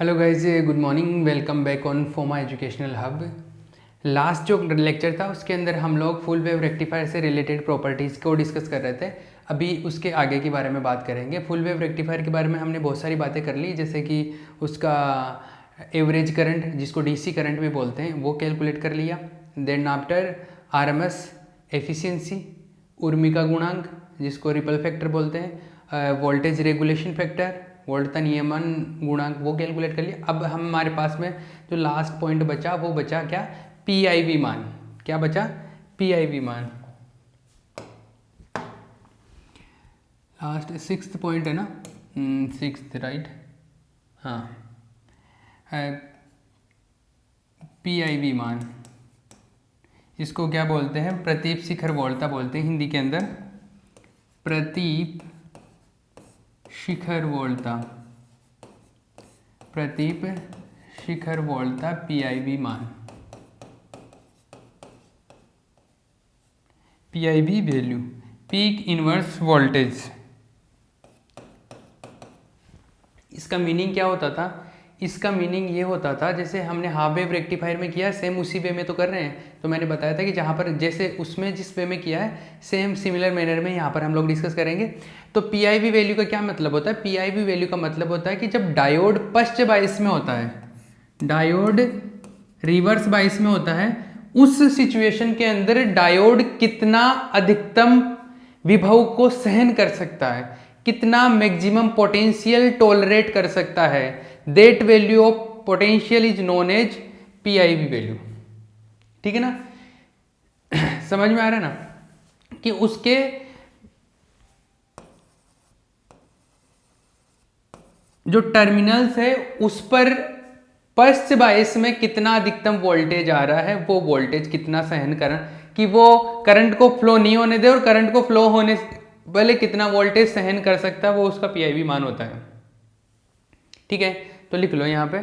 Hello guys, good morning. Welcome back on Foma educational hub. Last जो lecture था उसके अंदर हम लोग फुल वेव रेक्टिफायर से रिलेटेड प्रॉपर्टीज़ को डिस्कस कर रहे थे। अभी उसके आगे के बारे में बात करेंगे। फुल वेव रेक्टिफायर के बारे में हमने बहुत सारी बातें कर ली, जैसे कि उसका एवरेज करंट जिसको डीसी करंट भी बोलते हैं वो कैलकुलेट कर लिया। देन आफ्टर आरएमएस एफिशिएंसी, उर्मिका गुणांक जिसको रिपल फैक्टर बोलते हैं, वोल्टेज रेगुलेशन फैक्टर, वोल्टता नियमन गुणांक वो कैलकुलेट कर लिया। अब हमारे पास में जो लास्ट पॉइंट बचा वो बचा क्या? पीआईवी मान। क्या बचा? पीआईवी मान। लास्ट सिक्स्थ पॉइंट है ना, सिक्स्थ राइट, हाँ, पीआईवी मान। इसको क्या बोलते हैं? प्रतीप शिखर वोल्टा बोलते हैं हिंदी के अंदर। प्रतीप शिखर वोल्टा, प्रतीप शिखर वोल्टा पीआईवी मान, PIV value, peak inverse voltage. इसका मीनिंग क्या होता था? इसका मीनिंग ये होता था, जैसे हमने हाफ वेव रेक्टिफायर में किया सेम उसी वे में तो कर रहे हैं। तो मैंने बताया था कि जहाँ पर जैसे उसमें जिस वे में किया है सेम सिमिलर मैनर में यहाँ पर हम लोग डिस्कस करेंगे। तो पीआईवी वैल्यू का क्या मतलब होता है? पीआईवी वैल्यू का मतलब होता है कि जब डायोड पश्च बाइस में होता है, डायोड रिवर्स बाइस में होता है, उस सिचुएशन के अंदर डायोड कितना अधिकतम विभव को सहन कर सकता है, कितना मैक्सिमम पोटेंशियल टॉलरेट कर सकता है, that value of potential is known as PIV value. ठीक है ना? समझ में आ रहा है ना कि उसके जो टर्मिनल्स है उस पर पश्च बायस में कितना अधिकतम वोल्टेज आ रहा है, वो वोल्टेज कितना सहन कर, कि वो करंट को फ्लो नहीं होने दे और करंट को फ्लो होने पहले कितना वोल्टेज सहन कर सकता है, वो उसका पीआईवी मान होता है। ठीक है, तो लिख लो यहां पे।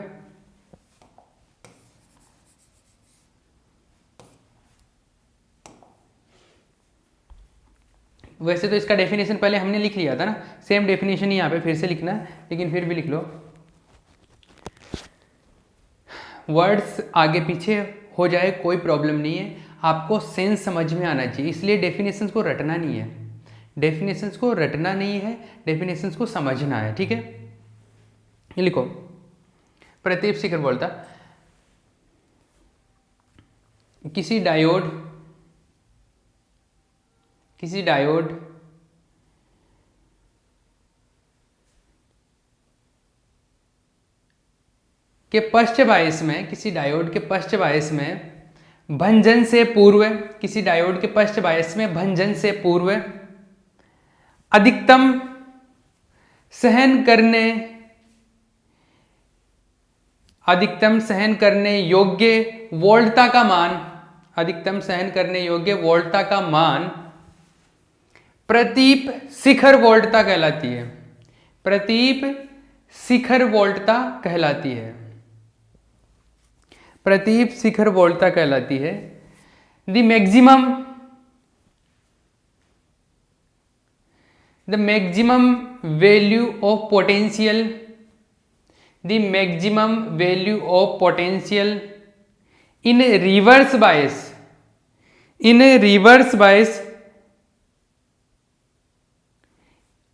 वैसे तो इसका डेफिनेशन पहले हमने लिख लिया था ना, सेम डेफिनेशन ही यहाँ पे फिर से लिखना है, लेकिन फिर भी लिख लो। वर्ड्स आगे पीछे हो जाए कोई प्रॉब्लम नहीं है, आपको सेंस समझ में आना चाहिए, इसलिए डेफिनेशंस को रटना नहीं है, डेफिनेशंस को रटना नहीं है, डेफिनेशंस को समझना है। ठीक है, ये लिखो। प्रतीप शिखर बोलता किसी डायोड के पश्च बायस में, किसी डायोड के पश्च बायस में भंजन से पूर्व, किसी डायोड के पश्च बायस में भंजन से पूर्व अधिकतम सहन करने योग्य वोल्टता का मान, अधिकतम सहन करने योग्य वोल्टता का मान प्रतीप शिखर वोल्टता कहलाती है। प्रतीप शिखर वोल्टता कहलाती है, प्रतीप शिखर वोल्टता कहलाती है। The maximum value of potential, the maximum value of potential in reverse bias, in reverse bias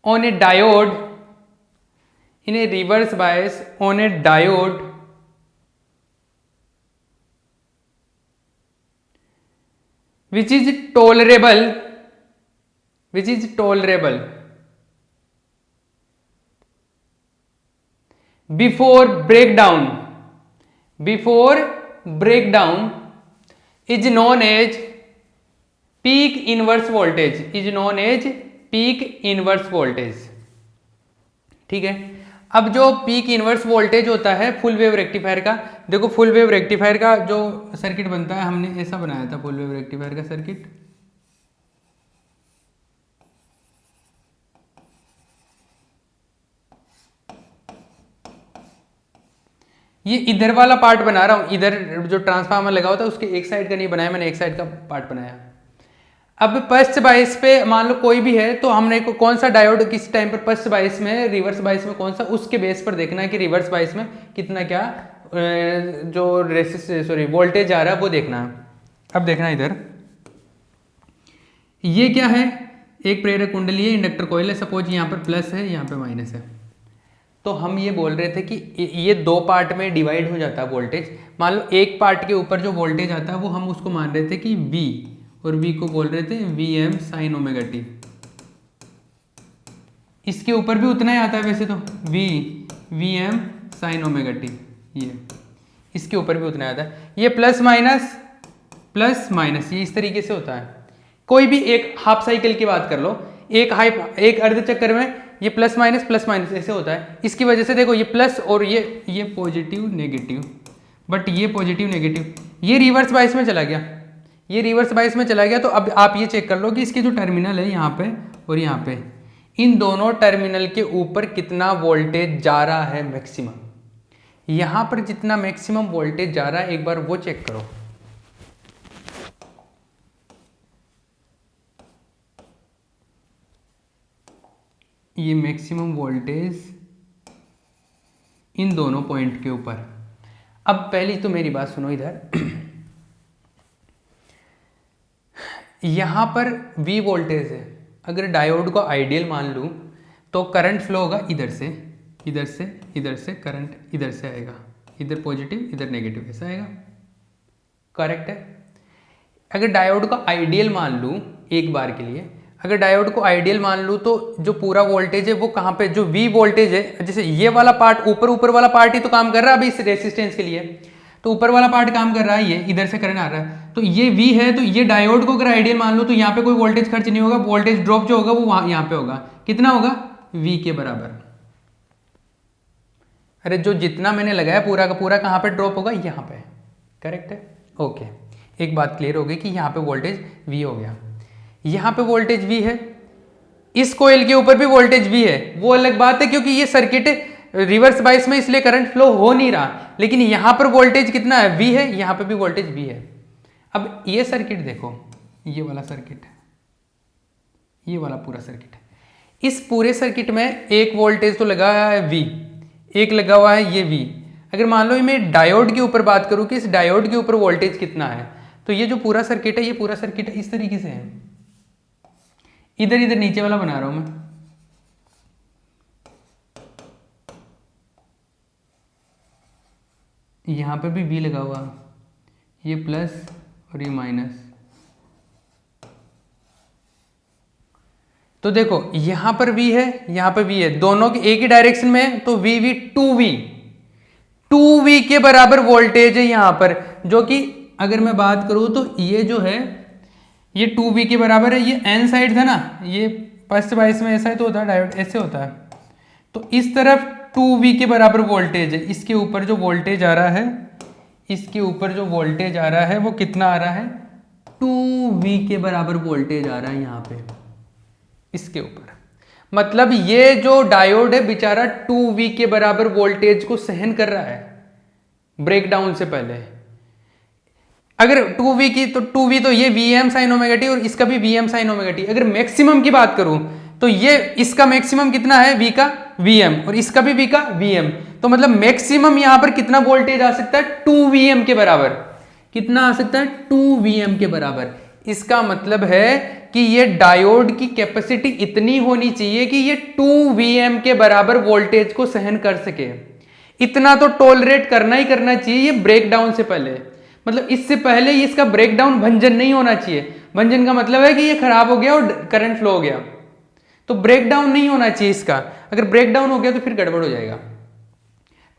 on a diode, in a reverse bias on a diode which is tolerable before breakdown is known as peak inverse voltage, is known as peak inverse voltage. ठीक है, अब जो peak inverse voltage होता है full wave rectifier का, देखो full wave rectifier का जो सर्किट बनता है, हमने ऐसा बनाया था फुल वेव रेक्टिफायर का सर्किट। ये इधर वाला पार्ट बना रहा हूं, इधर जो ट्रांसफार्मर लगा होता है उसके एक साइड का नहीं बनाया मैंने, एक साइड का पार्ट बनाया। अब फर्स्ट बायस पे मान लो कोई भी है, तो हमने कौन सा डायोड किस टाइम पर फर्स्ट बायस में है, रिवर्स बायस में कौन सा, उसके बेस पर देखना है कि रिवर्स बायस में कितना क्या जो वोल्टेज आ रहा है वो देखना है। अब देखना इधर, ये क्या है, एक प्रेरक कुंडली है, इंडक्टर कॉइल है, सपोज यहाँ पर प्लस है यहाँ पे माइनस है। तो हम ये बोल रहे थे कि ये दो पार्ट में डिवाइड हो जाता है वोल्टेज। मान लो एक पार्ट के ऊपर जो वोल्टेज आता है वो हम उसको मान रहे थे कि V, और V को बोल रहे थे Vm साइन ओमेगा टी। इसके ऊपर भी उतना ही आता है वैसे तो, Vm साइन ओमेगा टी, ये इसके ऊपर भी उतना आता है। ये प्लस माइनस ये इस तरीके से होता है। कोई भी एक हाफ साइकिल की बात कर लो, एक अर्ध चक्कर में ये प्लस माइनस ऐसे होता है। इसकी वजह से देखो ये प्लस और ये पॉजिटिव नेगेटिव, बट ये पॉजिटिव नेगेटिव, ये रिवर्स बायस में चला गया, ये रिवर्स बायस में चला गया। तो अब आप ये चेक कर लो कि इसके जो टर्मिनल है यहाँ पे और यहाँ पे, इन दोनों टर्मिनल के ऊपर कितना वोल्टेज जा रहा है मैक्सिमम। यहाँ पर जितना मैक्सिमम वोल्टेज जा रहा है एक बार वो चेक करो। ये मैक्सिमम वोल्टेज इन दोनों पॉइंट के ऊपर। अब पहली तो मेरी बात सुनो इधर, यहां पर V वोल्टेज है, अगर डायोड को आइडियल मान लूं तो करंट फ्लो होगा इधर से करंट इधर से आएगा, इधर पॉजिटिव इधर नेगेटिव ऐसा आएगा, करेक्ट है। अगर डायोड को आइडियल मान लूं एक बार के लिए, अगर डायोड को आइडियल मान लूं तो जो पूरा वोल्टेज है वो कहां पे, जो V वोल्टेज है, जैसे ये वाला पार्ट ऊपर वाला पार्ट ही तो काम कर रहा है अभी इस रेसिस्टेंस के लिए, तो ऊपर वाला पार्ट काम कर रहा है, ये इधर से करंट आ रहा है, तो ये V है। तो ये डायोड को अगर आइडियल मान लो तो यहाँ पे कोई वोल्टेज खर्च नहीं होगा, वोल्टेज ड्रॉप जो होगा वो वहां यहाँ पे होगा, कितना होगा, V के बराबर। अरे जो जितना मैंने लगाया पूरा का पूरा कहाँ पे ड्रॉप होगा, यहाँ पे, करेक्ट है, ओके। एक बात क्लियर हो गई कि यहाँ पे वोल्टेज V हो गया, यहाँ पे वोल्टेज V है, इस कोयल के ऊपर भी वोल्टेज V है, वो अलग बात है क्योंकि ये सर्किट रिवर्स बायस में इसलिए करंट फ्लो हो नहीं रहा, लेकिन यहाँ पर वोल्टेज कितना है, V है, यहाँ पे भी वोल्टेज V है। अब ये सर्किट देखो, ये वाला सर्किट, ये वाला पूरा सर्किट, इस पूरे सर्किट में एक वोल्टेज तो लगा है V, एक लगा हुआ है ये V। अगर मान लो मैं डायोड के ऊपर बात करूं कि इस डायोड के ऊपर वोल्टेज कितना है, तो ये जो पूरा सर्किट है, ये पूरा सर्किट इस तरीके से है, इधर नीचे वाला बना रहा हूं मैं, यहां पे भी V लगा हुआ, ये प्लस और ये माइनस। तो देखो यहां पर V है, यहां पर V है, दोनों के एक ही डायरेक्शन में है, तो V 2V के बराबर वोल्टेज है यहां पर, जो कि अगर मैं बात करूं तो ये जो है ये 2V के बराबर है। ये N साइड था ना, ये फर्स्ट बायस में ऐसा ही तो होता है, डायोड ऐसे होता है, तो इस तरफ 2V के बराबर वोल्टेज है, इसके ऊपर जो वोल्टेज आ रहा है, इसके ऊपर जो वोल्टेज आ रहा है वो कितना आ रहा है, 2V के बराबर वोल्टेज आ रहा है यहाँ पे इसके ऊपर। मतलब ये जो डायोड है बेचारा 2V के बराबर वोल्टेज को सहन कर रहा है ब्रेकडाउन से पहले। अगर 2V की तो 2V तो ये Vm साइन ओमेगा टी और इसका भी Vm साइन ओमेगा टी। अगर मैक्सिमम की बात करूं तो ये इसका मैक्सिमम कितना है, V का Vm, और इसका भी V का Vm, तो मतलब मैक्सिमम यहां पर कितना वोल्टेज आ सकता है, 2Vm के बराबर। कितना आ सकता है, 2Vm के बराबर। इसका मतलब है कि ये डायोड की कैपेसिटी इतनी होनी चाहिए कि ये 2Vm के बराबर वोल्टेज को सहन कर सके। इतना तो टॉलरेट करना ही करना चाहिए ये ब्रेकडाउन से पहले, मतलब इससे पहले इसका ब्रेकडाउन भंजन नहीं होना चाहिए। भंजन का मतलब है कि ये खराब हो गया और करंट फ्लो हो गया, तो ब्रेकडाउन नहीं होना चाहिए इसका। अगर ब्रेकडाउन हो गया तो फिर गड़बड़ हो जाएगा।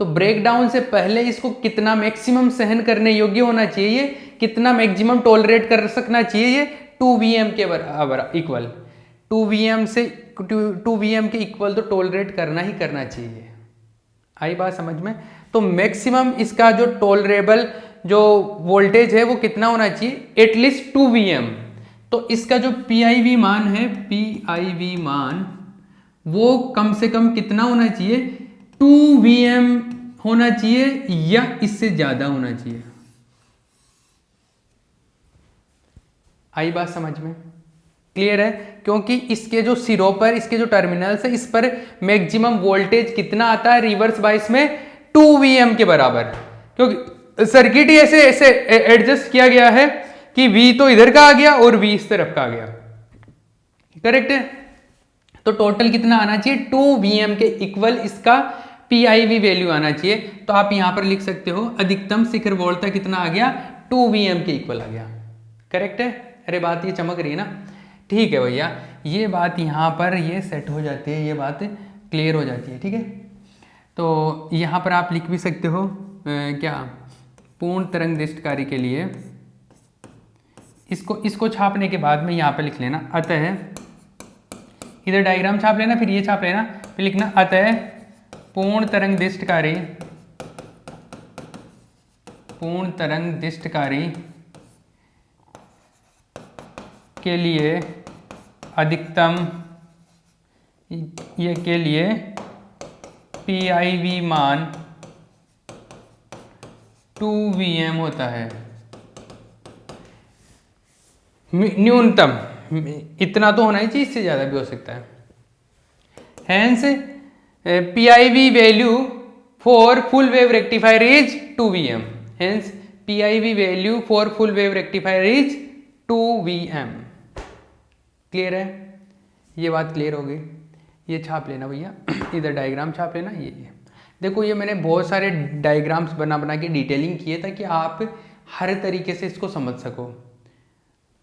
तो ब्रेकडाउन से पहले इसको कितना मैक्सिमम सहन करने योग्य होना चाहिए, कितना मैक्सिमम टॉलरेट कर सकना चाहिए, ये 2Vm के बराबर इक्वल, 2Vm से 2Vm के इक्वल तो टॉलरेट करना ही करना चाहिए। आई बात समझ में। तो मैक्सिमम इसका जो टॉलरेबल जो वोल्टेज है वो कितना होना चाहिए, एटलीस्ट 2Vm। तो इसका जो PIV मान है, PIV मान वो कम से कम कितना होना चाहिए, 2Vm होना चाहिए या इससे ज्यादा होना चाहिए। आई बात समझ में। क्लियर है? क्योंकि इसके जो सिरों पर, इसके जो टर्मिनल्स है, इस पर मैक्सिमम वोल्टेज कितना आता है रिवर्स बाइस में? 2 VM के बराबर। क्योंकि सर्किट ही ऐसे ऐसे एडजस्ट किया गया है कि V तो इधर का आ गया और V इस तरफ का आ गया। करेक्ट है? तो टोटल कितना आना चाहिए? 2 VM के इक्वल इसका PIV वैल्यू आना चाहिए। तो आप यहां पर लिख सकते हो अधिकतम शिखर वोल्टता कितना आ गया? 2 VM के इक्वल आ गया। करेक्ट है? अरे बात ये चमक रही है ना? ठीक है भैया, ये बात यहाँ पर ये सेट हो जाती है, ये बात क्लियर हो जाती है। ठीक है, तो यहाँ पर आप लिख भी सकते हो क्या, पूर्ण तरंग दृष्टकारी के लिए इसको छापने के बाद में यहाँ पर लिख लेना अतः, इधर डायग्राम छाप लेना, फिर ये छाप लेना, फिर लिखना अतः पूर्ण तरंग दृष्टकारी के लिए अधिकतम ये के लिए PIV मान 2 VM होता है। न्यूनतम इतना तो होना ही चाहिए, इससे ज़्यादा भी हो सकता है। Hence PIV value for full wave rectifier is 2 VM। Hence PIV value for full wave rectifier is 2 VM। Clear है? ये बात क्लियर हो गई। ये छाप लेना भैया, इधर डायग्राम छाप लेना। ये देखो, ये मैंने बहुत सारे डायग्राम्स बना के डिटेलिंग किए ताकि आप हर तरीके से इसको समझ सको।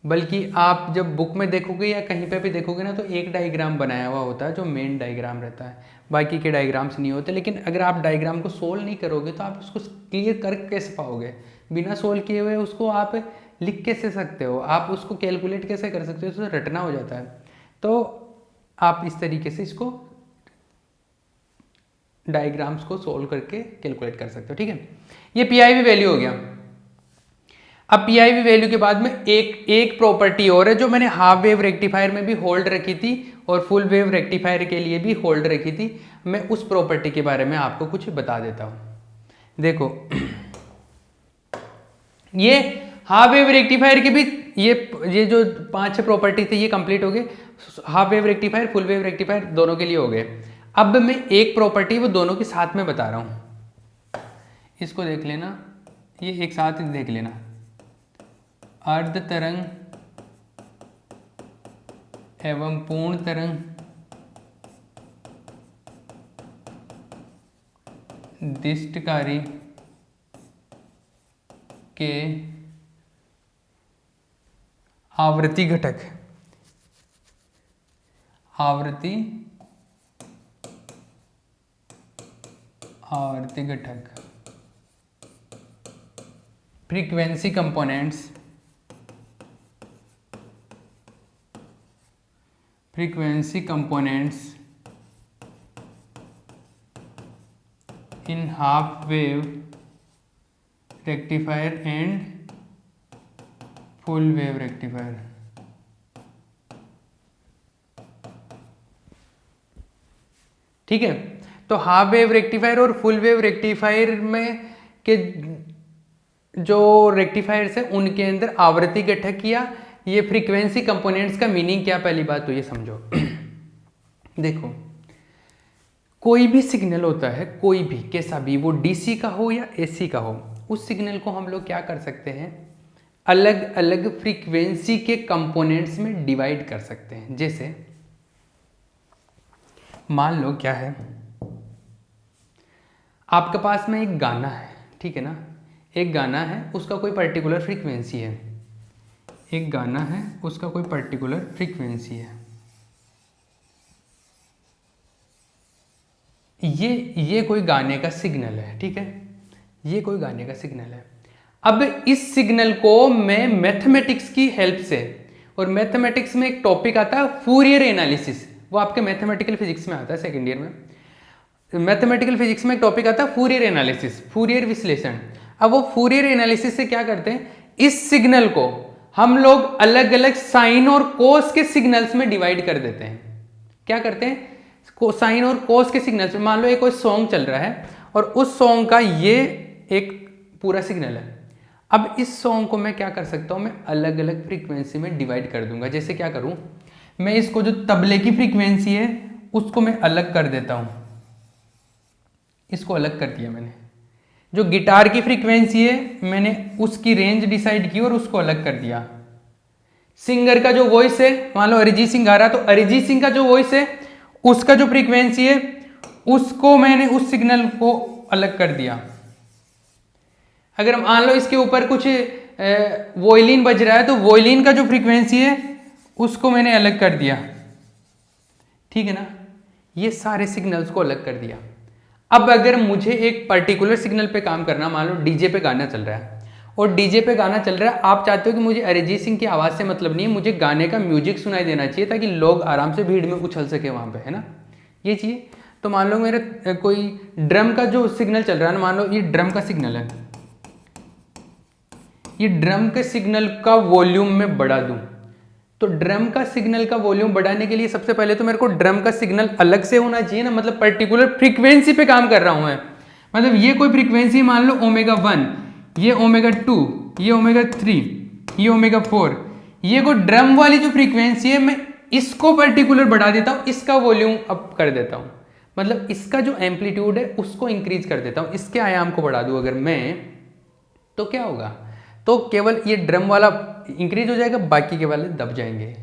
बल्कि आप जब बुक में देखोगे या कहीं पे भी देखोगे ना, तो एक डायग्राम बनाया हुआ होता है जो मेन डायग्राम रहता है, बाकी के डायग्राम्स नहीं होते। लेकिन अगर आप डायग्राम को सोल्व नहीं करोगे तो आप उसको क्लियर कर कैसे पाओगे? बिना सोल्व किए हुए उसको आप लिख कैसे सकते हो? आप उसको कैलकुलेट कैसे कर सकते हो? उसको रटना हो जाता है। तो आप इस तरीके से इसको डायग्राम्स को सोल्व करके कैलकुलेट कर सकते हो। ठीक है, ये PIV वैल्यू हो गया। अब PIV वैल्यू के बाद में एक प्रॉपर्टी और है जो मैंने हाफ वेव रेक्टिफायर में भी होल्ड रखी थी और फुल वेव रेक्टिफायर के लिए भी होल्ड रखी थी। मैं उस प्रॉपर्टी के बारे में आपको कुछ बता देता हूं। देखो, ये हाफ वेव रेक्टिफायर के भी ये जो 5-6 प्रॉपर्टी थी ये कंप्लीट हो गए। Half wave rectifier, full wave rectifier दोनों के लिए हो गए। अब मैं एक प्रॉपर्टी वो दोनों के साथ में बता रहा हूं, इसको देख लेना, ये एक साथ देख लेना। अर्ध तरंग एवं पूर्ण तरंग दृष्टकारी के आवृत्ति घटक, आवर्ती घटक, frequency components, in half wave rectifier and full wave rectifier. ठीक है, तो हाफ वेव रेक्टिफायर और फुल वेव रेक्टिफायर में के जो रेक्टिफायर्स है उनके अंदर आवर्ती घटक किया। ये फ्रीक्वेंसी कंपोनेंट्स का मीनिंग क्या, पहली बात तो ये समझो। देखो, कोई भी सिग्नल होता है, कोई भी कैसा भी, वो DC का हो या AC का हो, उस सिग्नल को हम लोग क्या कर सकते हैं, अलग अलग फ्रीक्वेंसी के कंपोनेंट्स में डिवाइड कर सकते हैं। जैसे मान लो क्या है, आपके पास में एक गाना है, ठीक है ना, एक गाना है, उसका कोई पर्टिकुलर फ्रीक्वेंसी है, एक गाना है उसका कोई पर्टिकुलर फ्रीक्वेंसी है। ये कोई गाने का सिग्नल है, ठीक है, ये कोई गाने का सिग्नल है। अब इस सिग्नल को मैं मैथमेटिक्स की हेल्प से, और मैथमेटिक्स में एक टॉपिक आता है फूरियर एनालिसिस, वो आपके मैथमेटिकल फिजिक्स में आता है सेकेंड ईयर में। मैथमेटिकल फिजिक्स में एक टॉपिक आता है फूरियर एनालिसिस, फूरियर विश्लेषण। अब वो फूरियर एनालिसिस से क्या करते हैं, इस सिग्नल को हम लोग अलग अलग साइन और कोस के सिग्नल्स में डिवाइड कर देते हैं। क्या करते हैं, साइन और कोस के सिग्नल्स में। मान लो एक कोई सॉन्ग चल रहा है और उस सॉन्ग का ये एक पूरा सिग्नल है। अब इस सॉन्ग को मैं क्या कर सकता हूँ, मैं अलग अलग फ्रीक्वेंसी में डिवाइड कर दूंगा। जैसे क्या करूँ, मैं इसको जो तबले की फ्रीक्वेंसी है उसको मैं अलग कर देता हूँ, इसको अलग कर दिया मैंने। जो गिटार की फ्रीक्वेंसी है मैंने उसकी रेंज डिसाइड की और उसको अलग कर दिया। सिंगर का जो वॉइस है, मान लो अरिजीत सिंह गा रहा, तो अरिजीत सिंह का जो वॉइस है उसका जो फ्रीक्वेंसी है उसको मैंने उस सिग्नल को अलग कर दिया। अगर मान लो इसके ऊपर कुछ वोयलिन बज रहा है तो वोयलिन का जो फ्रीक्वेंसी है उसको मैंने अलग कर दिया, ठीक है ना। ये सारे सिग्नल्स को अलग कर दिया। अब अगर मुझे एक पर्टिकुलर सिग्नल पे काम करना, मान लो डीजे पे गाना चल रहा है और डीजे पे गाना चल रहा है, आप चाहते हो कि मुझे अरिजीत सिंह की आवाज़ से मतलब नहीं है, मुझे गाने का म्यूजिक सुनाई देना चाहिए ताकि लोग आराम से भीड़ में उछल सके वहाँ पे, है ना, ये चाहिए। तो मान लो मेरे कोई ड्रम का जो सिग्नल चल रहा है ना, मान लो ये ड्रम का सिग्नल है, ये ड्रम के सिग्नल का वॉल्यूम में बढ़ा दूं, तो ड्रम का सिग्नल का वॉल्यूम बढ़ाने के लिए सबसे पहले तो मेरे को ड्रम का सिग्नल अलग से होना चाहिए ना, मतलब पर्टिकुलर फ्रीक्वेंसी पे काम कर रहा हूं मैं। मतलब ये कोई फ्रीक्वेंसी मान लो ओमेगा 1, ये ओमेगा 2, ये ओमेगा 3, ये ओमेगा 4, ये कोई ड्रम वाली जो फ्रीक्वेंसी है मैं इसको पर्टिकुलर बढ़ा देता हूँ, इसका वॉल्यूम अप कर देता हूँ, मतलब इसका जो एम्पलीट्यूड है उसको इंक्रीज कर देता हूँ, इसके आयाम को बढ़ा दूँ अगर मैं, तो क्या होगा, तो केवल ये ड्रम वाला इंक्रीज हो जाएगा, बाकी के वाले दब जाएंगे।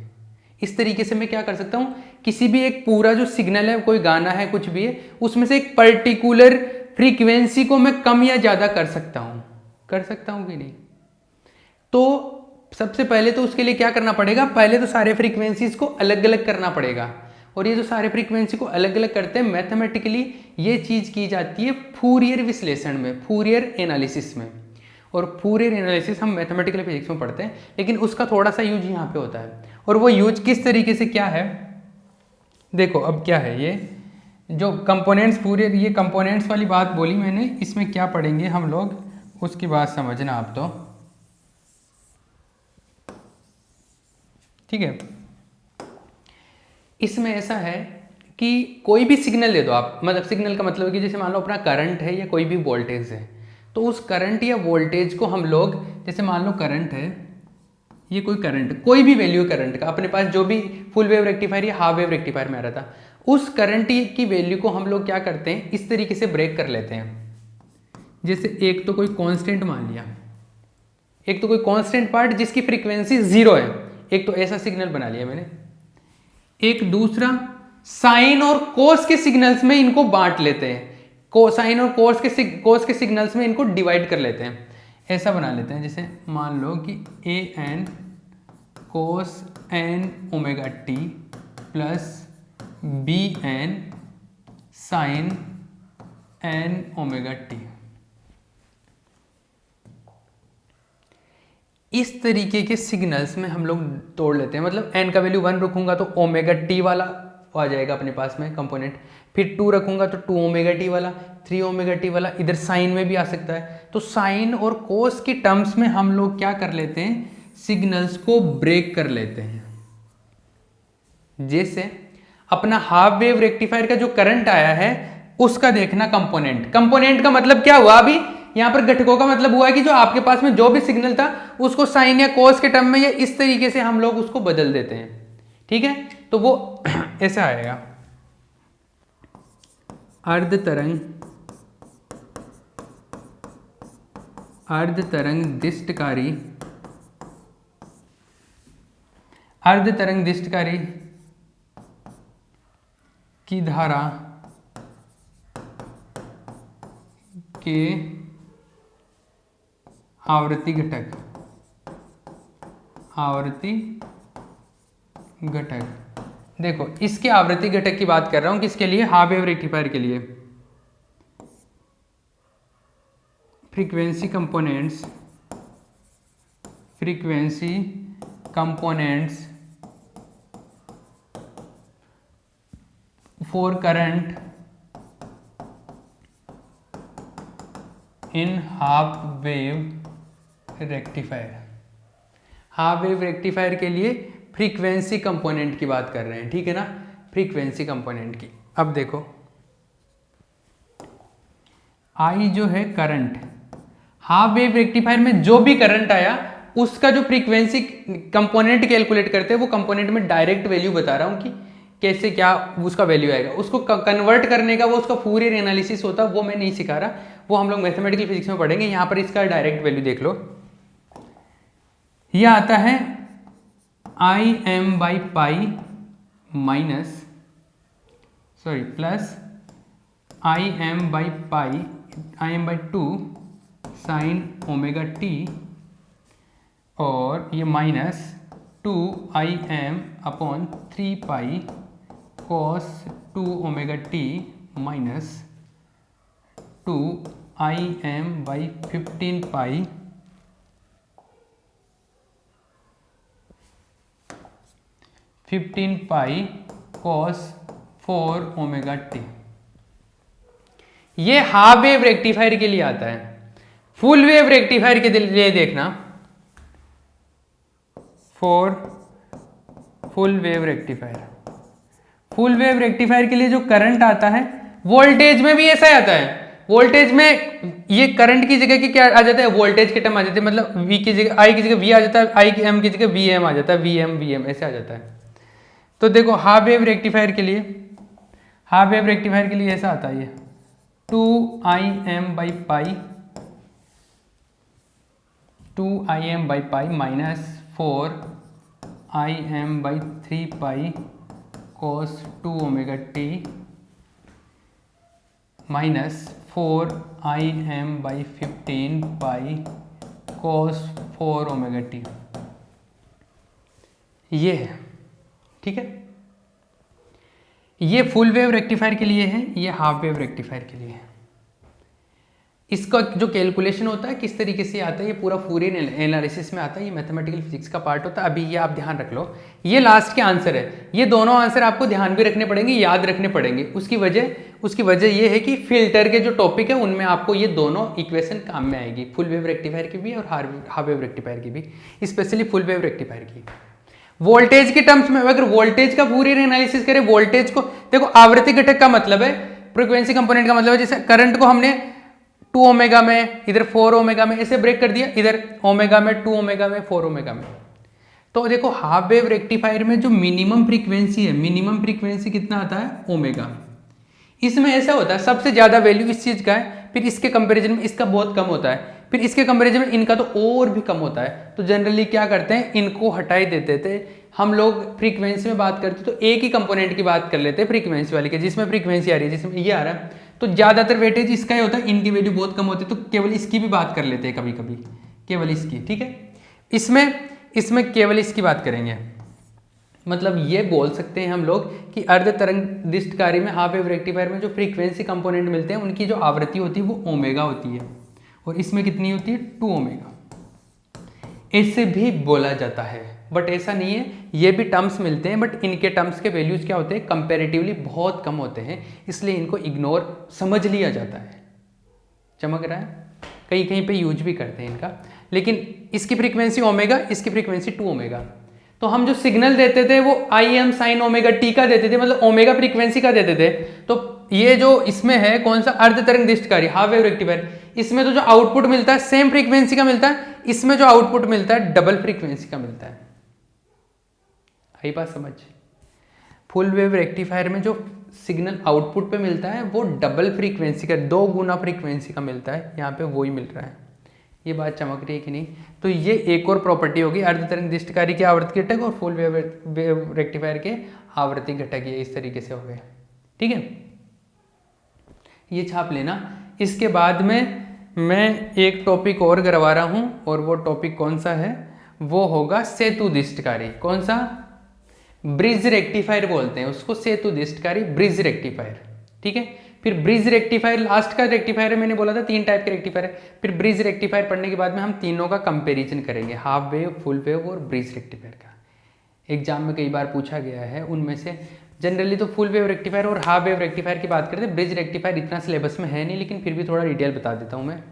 इस तरीके से मैं क्या कर सकता हूँ, किसी भी एक पूरा जो सिग्नल है, कोई गाना है, कुछ भी है, उसमें से एक पर्टिकुलर फ्रीक्वेंसी को मैं कम या ज़्यादा कर सकता हूँ कि नहीं। तो सबसे पहले तो उसके लिए क्या करना पड़ेगा, पहले तो सारे फ्रीक्वेंसीज को अलग अलग करना पड़ेगा, और ये जो सारे फ्रीक्वेंसी को अलग अलग करते हैं मैथमेटिकली ये चीज़ की जाती है फूरियर विश्लेषण में, फूरियर एनालिसिस में। और फूरियर एनालिसिस हम मैथमेटिकल फिजिक्स में पढ़ते हैं, लेकिन उसका थोड़ा सा यूज यहाँ पे होता है। और वो यूज किस तरीके से क्या है, देखो अब क्या है, ये जो कंपोनेंट्स फूरियर, ये कंपोनेंट्स वाली बात बोली मैंने, इसमें क्या पढ़ेंगे हम लोग उसकी बात समझना आप, तो ठीक है। इसमें ऐसा है कि कोई भी सिग्नल दे दो आप, मतलब सिग्नल का मतलब है कि जैसे मान लो अपना करंट है या कोई भी वोल्टेज है, तो उस करंट या वोल्टेज को हम लोग, जैसे मान लो करंट है, ये कोई करंट, कोई भी वैल्यू करंट का अपने पास, जो भी फुल वेव रेक्टिफायर या हाफ वेव रेक्टिफायर में आ रहा था, उस करंट की वैल्यू को हम लोग क्या करते हैं, इस तरीके से ब्रेक कर लेते हैं। जैसे एक तो कोई कांस्टेंट मान लिया, एक तो कोई कांस्टेंट पार्ट जिसकी फ्रीक्वेंसी 0 है, एक तो ऐसा सिग्नल बना लिया मैंने। एक दूसरा साइन और कोस के सिग्नल्स में इनको बांट लेते हैं, साइन और कोस के सिग्नल्स में इनको डिवाइड कर लेते हैं, ऐसा बना लेते हैं। जैसे मान लो कि a n cos n omega t plus b n sine n omega t. इस तरीके के सिग्नल्स में हम लोग तोड़ लेते हैं, मतलब एन का वैल्यू 1 रखूंगा तो ओमेगा टी वाला आ जाएगा अपने पास में कंपोनेंट, फिर 2 रखूंगा तो 2 ओमेगा टी वाला, 3 ओमेगा टी वाला, इधर साइन में भी आ सकता है। तो साइन और कोस की टर्म्स में हम लोग क्या कर लेते हैं, सिग्नल्स को ब्रेक कर लेते हैं। जैसे अपना हाफ वेव रेक्टिफायर का जो करंट आया है उसका देखना कंपोनेंट, कंपोनेंट का मतलब क्या हुआ, अभी यहाँ पर घटकों का मतलब हुआ है कि जो आपके पास में जो भी सिग्नल था उसको साइन या कोस के टर्म में या इस तरीके से हम लोग उसको बदल देते हैं, ठीक है। तो वो ऐसा आएगा, अर्ध तरंग दिष्टकारी की धारा के आवर्ती घटक, देखो इसके आवृत्ति घटक की बात कर रहा हूं, किसके लिए, हाफ वेव रेक्टिफायर के लिए। Frequency components for current in half wave rectifier. Half wave rectifier के लिए फ्रीक्वेंसी कंपोनेंट की बात कर रहे हैं, ठीक है ना, फ्रीक्वेंसी कंपोनेंट की। अब देखो आई जो है करंट, हाफ वेव रेक्टिफायर में जो भी करंट आया उसका जो फ्रीक्वेंसी कंपोनेंट कैलकुलेट करते हैं वो कंपोनेंट में डायरेक्ट वैल्यू बता रहा हूँ कि कैसे क्या उसका वैल्यू आएगा। उसको कन्वर्ट करने का वो उसका फूरियर एनालिसिस होता है, वो मैं नहीं सिखा रहा, वो हम लोग मैथमेटिकल फिजिक्स में पढ़ेंगे। यहाँ पर इसका डायरेक्ट वैल्यू देख लो, यह आता है Im/पाई minus plus Im/2 sine omega t, और ये minus 2Im/3 pi cos 2 omega t minus 2Im/15 pi cos 4 omega T. ये हाफ वेव रेक्टिफायर के लिए आता है। फुल वेव रेक्टिफायर के लिए देखना, फॉर फुल वेव रेक्टिफायर के लिए जो करंट आता है, वोल्टेज में भी ऐसा ही आता है। वोल्टेज में ये करंट की जगह की क्या आ जाता है, वोल्टेज के टर्म आ जाते हैं, मतलब V की जगह I की जगह V आ जाता है, I की M की जगह VM आ जाता है, VM ऐसे आ जाता है। तो देखो हाफ वेव रेक्टिफायर के लिए ऐसा आता है, ये 2Im/पाई माइनस 4Im/3 पाई cos 2 omega t minus 4Im/15 पाई cos 4 ओमेगा टी, ये है। ठीक है, ये फुल वेव रेक्टिफायर के लिए है, ये हाफ वेव रेक्टिफायर के लिए है। इसका जो कैलकुलेशन होता है किस तरीके से आता है, ये पूरा फूरियर एनालिसिस में आता है, ये मैथमेटिकल फिजिक्स का पार्ट होता है। अभी ये आप ध्यान रख लो, ये लास्ट के आंसर है। ये दोनों आंसर आपको ध्यान भी रखने पड़ेंगे, याद रखने पड़ेंगे। उसकी वजह ये है कि फिल्टर के जो टॉपिक है उनमें आपको ये दोनों इक्वेशन काम में आएगी, फुल वेव रेक्टिफायर की भी और हाफ वेव रेक्टिफायर की भी, स्पेशली फुल वेव रेक्टिफायर की। वोल्टेज के टर्म्स में अगर वोल्टेज का फूरियर एनालिसिस करें, वोल्टेज को देखो, आवृत्ति घटक का मतलब है, फ्रीक्वेंसी कंपोनेंट का मतलब है, जैसे करंट को हमने 2 ओमेगा में, इधर 4 ओमेगा में ऐसे ब्रेक कर दिया, इधर ओमेगा में, 2 ओमेगा में, 4 ओमेगा में। तो देखो हाफ वेव रेक्टिफायर में जो मिनिमम फ्रीक्वेंसी है, मिनिमम फ्रीक्वेंसी कितना आता है, ओमेगा। इसमें ऐसा होता है सबसे ज्यादा वैल्यू इस चीज का है, फिर इसके कंपैरिजन में इसका बहुत कम होता है, फिर इसके कंपैरिजन में इनका तो और भी कम होता है। तो जनरली क्या करते हैं, इनको हटाई देते थे हम लोग। फ्रीक्वेंसी में बात करते तो एक ही कंपोनेंट की बात कर लेते हैं फ्रीक्वेंसी वाली के, जिसमें फ्रीक्वेंसी आ रही है, जिसमें ये आ रहा है, तो ज्यादातर वेटेज इसका ही होता है, इनकी वैल्यू बहुत कम होती है, तो केवल इसकी भी बात कर लेते हैं कभी कभी, केवल इसकी। ठीक है, इसमें केवल इसकी बात करेंगे। मतलब ये बोल सकते हैं हम लोग कि अर्ध तरंगितकारी में, हाफ वेव रेक्टिफायर में जो फ्रीक्वेंसी कंपोनेंट मिलते हैं उनकी जो आवृत्ति होती है वो ओमेगा होती है, और इसमें कितनी होती है, 2 ओमेगा। ऐसे भी बोला जाता है, बट ऐसा नहीं है, ये भी टर्म्स मिलते हैं, बट इनके टर्म्स के वैल्यूज क्या होते हैं, कंपैरेटिवली बहुत कम होते हैं, इसलिए इनको इग्नोर समझ लिया जाता है। चमक रहा है, कहीं कहीं पे यूज भी करते हैं इनका, लेकिन इसकी फ्रीक्वेंसी ओमेगा, इसकी फ्रीक्वेंसी 2 ओमेगा। तो हम जो सिग्नल देते थे वो Im साइन ओमेगा टी का देते थे, मतलब ओमेगा फ्रीक्वेंसी का देते थे। तो ये जो इसमें है कौन सा, अर्ध तरंगितकारी हाफ वेव रेक्टिफायर, इसमें तो जो आउटपुट मिलता है सेम फ्रीक्वेंसी का मिलता है, इसमें जो आउटपुट मिलता है डबल फ्रीक्वेंसी का मिलता है। आई बात समझ। फुल वेव रेक्टिफायर में जो सिग्नल आउटपुट पे मिलता है वो डबल फ्रीक्वेंसी का, 2 गुना फ्रीक्वेंसी का मिलता है, यहाँ पे वही मिल रहा है। ये बात चमक रही है कि नहीं। तो ये एक और प्रॉपर्टी होगी अर्ध तरंगितकारी के आवर्ती घटक और फुल वेव रेक्टिफायर के आवर्ती घटक, ये इस तरीके से हो गए। ठीक है, ये छाप लेना। इसके बाद में मैं एक टॉपिक और करवा रहा हूँ, और वो टॉपिक कौन सा है, वो होगा सेतुदिष्टकारी। कौन सा, ब्रिज रेक्टिफायर बोलते हैं उसको, सेतुदिष्टकारी ब्रिज रेक्टिफायर। ठीक है, फिर ब्रिज रेक्टिफायर लास्ट का रेक्टिफायर है, मैंने बोला था 3 टाइप के रेक्टिफायर है। फिर ब्रिज रेक्टिफायर पढ़ने के बाद में हम तीनों का कंपैरिजन करेंगे, हाफ वेव, फुल वेव और ब्रिज रेक्टिफायर का। एग्जाम में कई बार पूछा गया है, उनमें से जनरली तो फुल वेव रेक्टिफायर और हाफ वेव रेक्टिफायर की बात करते हैं। ब्रिज रेक्टिफायर इतना सिलेबस में है नहीं, लेकिन फिर भी थोड़ा डिटेल बता देता हूँ मैं।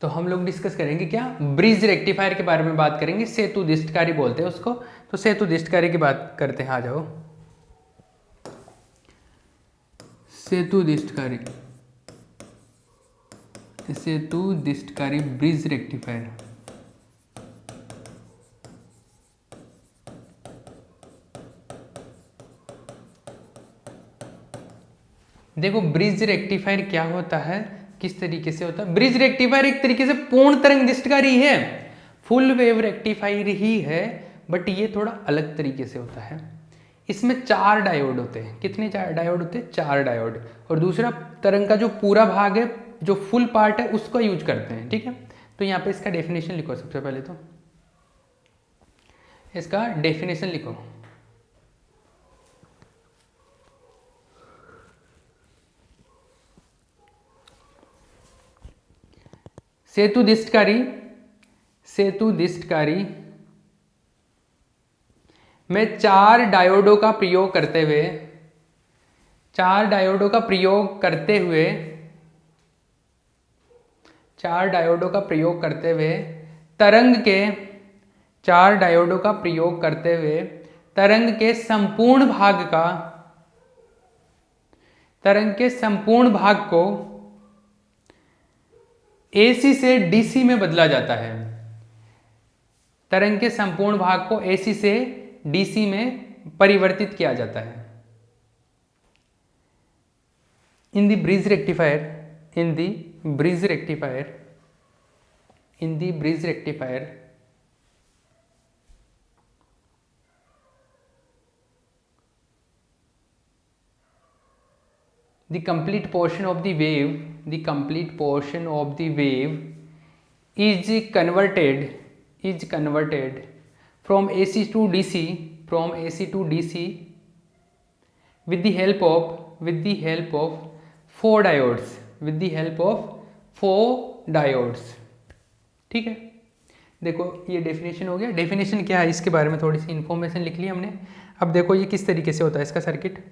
तो हम लोग डिस्कस करेंगे क्या, ब्रिज रेक्टिफायर के बारे में बात करेंगे, सेतुदिष्टकारी बोलते हैं उसको। तो सेतुदिष्टकारी की बात करते हैं, आ जाओ। सेतुदिष्टकारी ब्रिज रेक्टिफायर। देखो ब्रिज रेक्टिफायर क्या होता है, किस तरीके से होता है। ब्रिज रेक्टिफायर एक तरीके से पूर्ण तरंग दिष्टकारी है, फुल वेव रेक्टिफायर ही है, बट ये थोड़ा अलग तरीके से होता है। इसमें 4 डायोड होते हैं। कितने 4 डायोड होते हैं? 4 डायोड। और दूसरा तरंग का जो पूरा भाग है, जो फुल पार्ट है, उसको यूज करते हैं। ठीक है, तो यहाँ पे इसका डेफिनेशन लिखो। सबसे पहले तो इसका डेफिनेशन लिखो। सेतुदिष्टकारी में 4 डायोडों का प्रयोग करते हुए, 4 डायोडों का प्रयोग करते हुए, 4 डायोडों का प्रयोग करते हुए तरंग के 4 डायोडों का प्रयोग करते हुए तरंग के संपूर्ण भाग का, तरंग के संपूर्ण भाग को AC से DC में बदला जाता है। तरंग के संपूर्ण भाग को AC से DC में परिवर्तित किया जाता है। In the bridge rectifier, in the bridge rectifier, in the bridge rectifier the complete portion of the wave, the complete portion of the wave is converted from AC to DC, from AC to DC with the help of 4 diodes, with the help of 4 diodes। ठीक है, देखो ये definition हो गया। Definition क्या है, इसके बारे में थोड़ी सी इंफॉर्मेशन लिख ली हमने। अब देखो ये किस तरीके से होता है इसका सर्किट।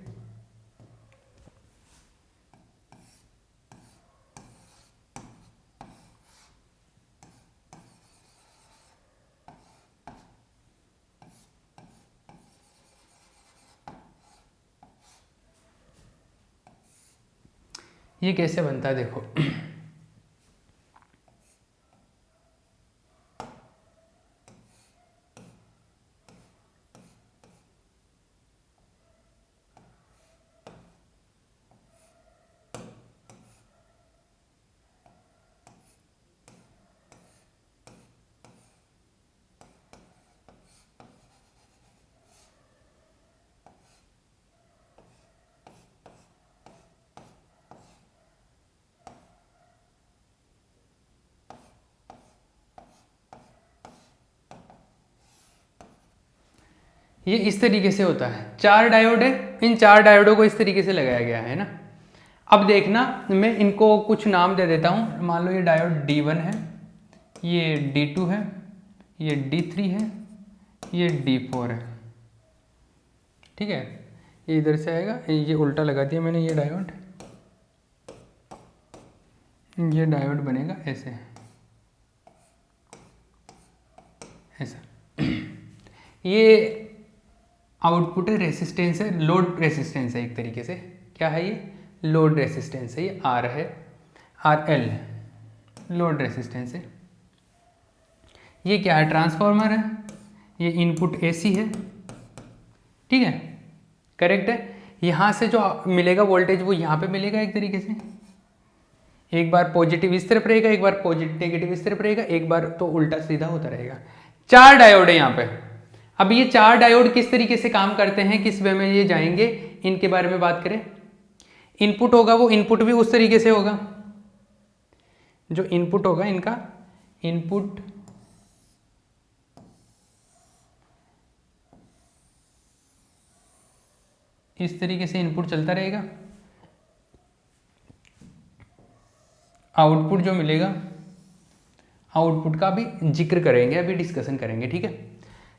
ये कैसे बनता है देखो। ये इस तरीके से होता है। 4 डायोड है, इन 4 डायोडों को इस तरीके से लगाया गया है ना। अब देखना, मैं इनको कुछ नाम दे देता हूँ। मान लो ये डायोड D1 है, ये D2 है, ये D3 है, ये D4 है। ठीक है, ये इधर से आएगा, ये उल्टा लगा दिया मैंने। ये डायोड बनेगा ऐसे, ऐसा। ये आउटपुट है, रेसिस्टेंस है, लोड रेसिस्टेंस है एक तरीके से। क्या है ये? लोड रेसिस्टेंस है। ये R है, RL लोड रेसिस्टेंस है। ये क्या है? ट्रांसफार्मर है। ये इनपुट AC है। ठीक है, करेक्ट है। यहाँ से जो मिलेगा वोल्टेज वो यहाँ पे मिलेगा एक तरीके से। एक बार पॉजिटिव इस तरफ रहेगा, एक बार पॉजिटिव नेगेटिव इस तरफ रहेगा, एक बार तो उल्टा सीधा होता रहेगा। 4 डायोड है यहाँ पे। अब ये 4 डायोड किस तरीके से काम करते हैं, किस वे में ये जाएंगे, इनके बारे में बात करें। इनपुट होगा, वो इनपुट भी उस तरीके से होगा। जो इनपुट होगा इनका, इनपुट इस तरीके से इनपुट चलता रहेगा। आउटपुट जो मिलेगा, आउटपुट का भी जिक्र करेंगे, अभी डिस्कशन करेंगे। ठीक है,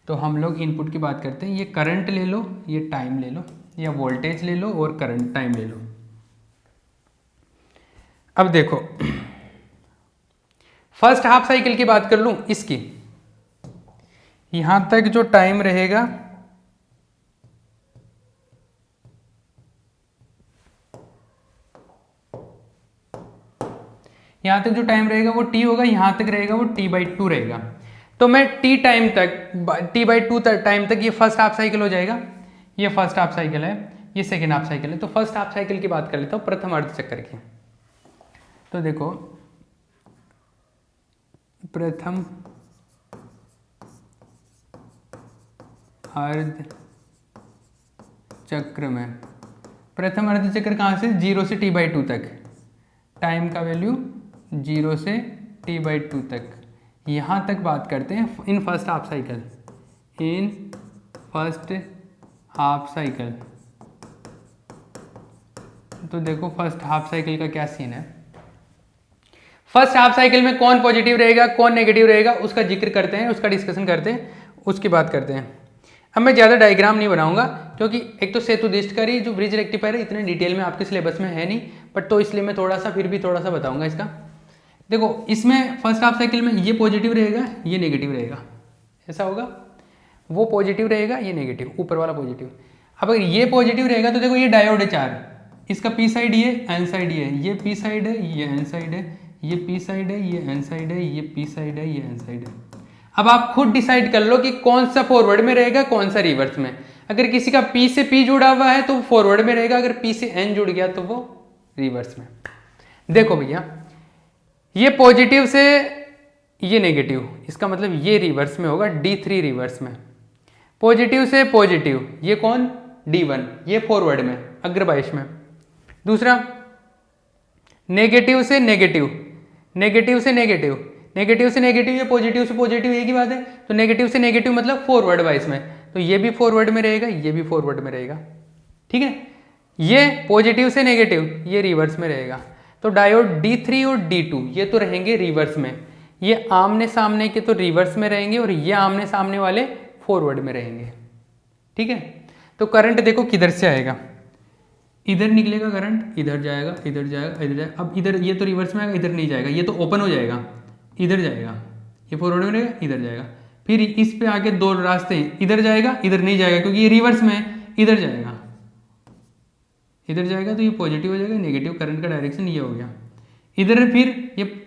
तो हम लोग इनपुट की बात करते हैं। ये करंट ले लो, ये टाइम ले लो, या वोल्टेज ले लो और करंट टाइम ले लो। अब देखो फर्स्ट हाफ साइकिल की बात कर लूं इसकी, यहां तक जो टाइम रहेगा यहाँ तक जो टाइम रहेगा वो t होगा, यहाँ तक रहेगा वो t/2 रहेगा। तो मैं t/2 टाइम तक ये फर्स्ट हाफ साइकिल हो जाएगा, ये फर्स्ट हाफ साइकिल है, ये सेकेंड हाफ साइकिल है। तो फर्स्ट हाफ साइकिल की बात कर लेता हूँ, प्रथम अर्धचक्र की। तो देखो प्रथम अर्धचक्र में, प्रथम अर्धचक्र कहाँ से, 0 से t/2 तक, टाइम का वैल्यू 0 से t/2 तक, यहाँ तक बात करते हैं in first half cycle, in first half cycle. तो देखो फर्स्ट हाफ साइकिल का क्या सीन है। फर्स्ट हाफ साइकिल में कौन पॉजिटिव रहेगा कौन नेगेटिव रहेगा उसका जिक्र करते हैं, उसका डिस्कशन करते हैं, उसकी बात करते हैं। अब मैं ज़्यादा डायग्राम नहीं बनाऊंगा क्योंकि एक तो सेतुदिष्टकारी जो ब्रिज रेक्टिफायर है इतने डिटेल में आपके सिलेबस में है नहीं, बट तो इसलिए मैं थोड़ा सा फिर भी थोड़ा सा बताऊंगा इसका। देखो इसमें फर्स्ट हाफ साइकिल में ये पॉजिटिव रहेगा ये नेगेटिव रहेगा, ऐसा होगा, वो पॉजिटिव रहेगा ये नेगेटिव, ऊपर वाला पॉजिटिव। अब अगर ये पॉजिटिव रहेगा तो देखो ये डायोड है 4, इसका पी साइड ये एन साइड ये पी साइड है ये एन साइड है, ये पी साइड है ये एन साइड है, ये पी साइड है ये एन साइड है। अब आप खुद डिसाइड कर लो कि कौन सा फॉरवर्ड में रहेगा कौन सा रिवर्स में। अगर किसी का पी से पी जुड़ा हुआ है तो वो फॉरवर्ड में रहेगा, अगर पी से एन जुड़ गया तो वो रिवर्स में। देखो भैया ये पॉजिटिव से ये नेगेटिव, इसका मतलब ये रिवर्स में होगा, D3 रिवर्स में। पॉजिटिव से पॉजिटिव ये कौन, D1 ये फॉरवर्ड में अग्रबाइश में। दूसरा नेगेटिव से नेगेटिव, नेगेटिव से नेगेटिव, नेगेटिव से नेगेटिव ये पॉजिटिव से पॉजिटिव एक ही बात है। तो नेगेटिव से नेगेटिव मतलब फॉरवर्ड वाइस में, तो ये भी फॉरवर्ड में रहेगा ये भी फॉरवर्ड में रहेगा, ठीक है। ये पॉजिटिव से नेगेटिव ये रिवर्स में रहेगा। तो डायोड D3 और D2 ये तो रहेंगे रिवर्स में, ये आमने सामने के तो रिवर्स में रहेंगे और ये आमने सामने वाले फॉरवर्ड में रहेंगे, ठीक है। तो करंट देखो किधर से आएगा, इधर निकलेगा करंट, इधर जाएगा इधर जाएगा इधर जाएगा। अब इधर ये तो रिवर्स में आएगा, इधर नहीं जाएगा, ये तो ओपन हो जाएगा, इधर जाएगा, ये फॉरवर्ड में रहेगा इधर जाएगा। फिर इस पे आगे दो रास्ते हैं, इधर जाएगा इधर नहीं जाएगा क्योंकि ये रिवर्स में है, इधर जाएगा इधर जाएगा, तो ये पॉजिटिव हो जाएगा, नेगेटिव करंट का डायरेक्शन ये हो गया। इधर फिर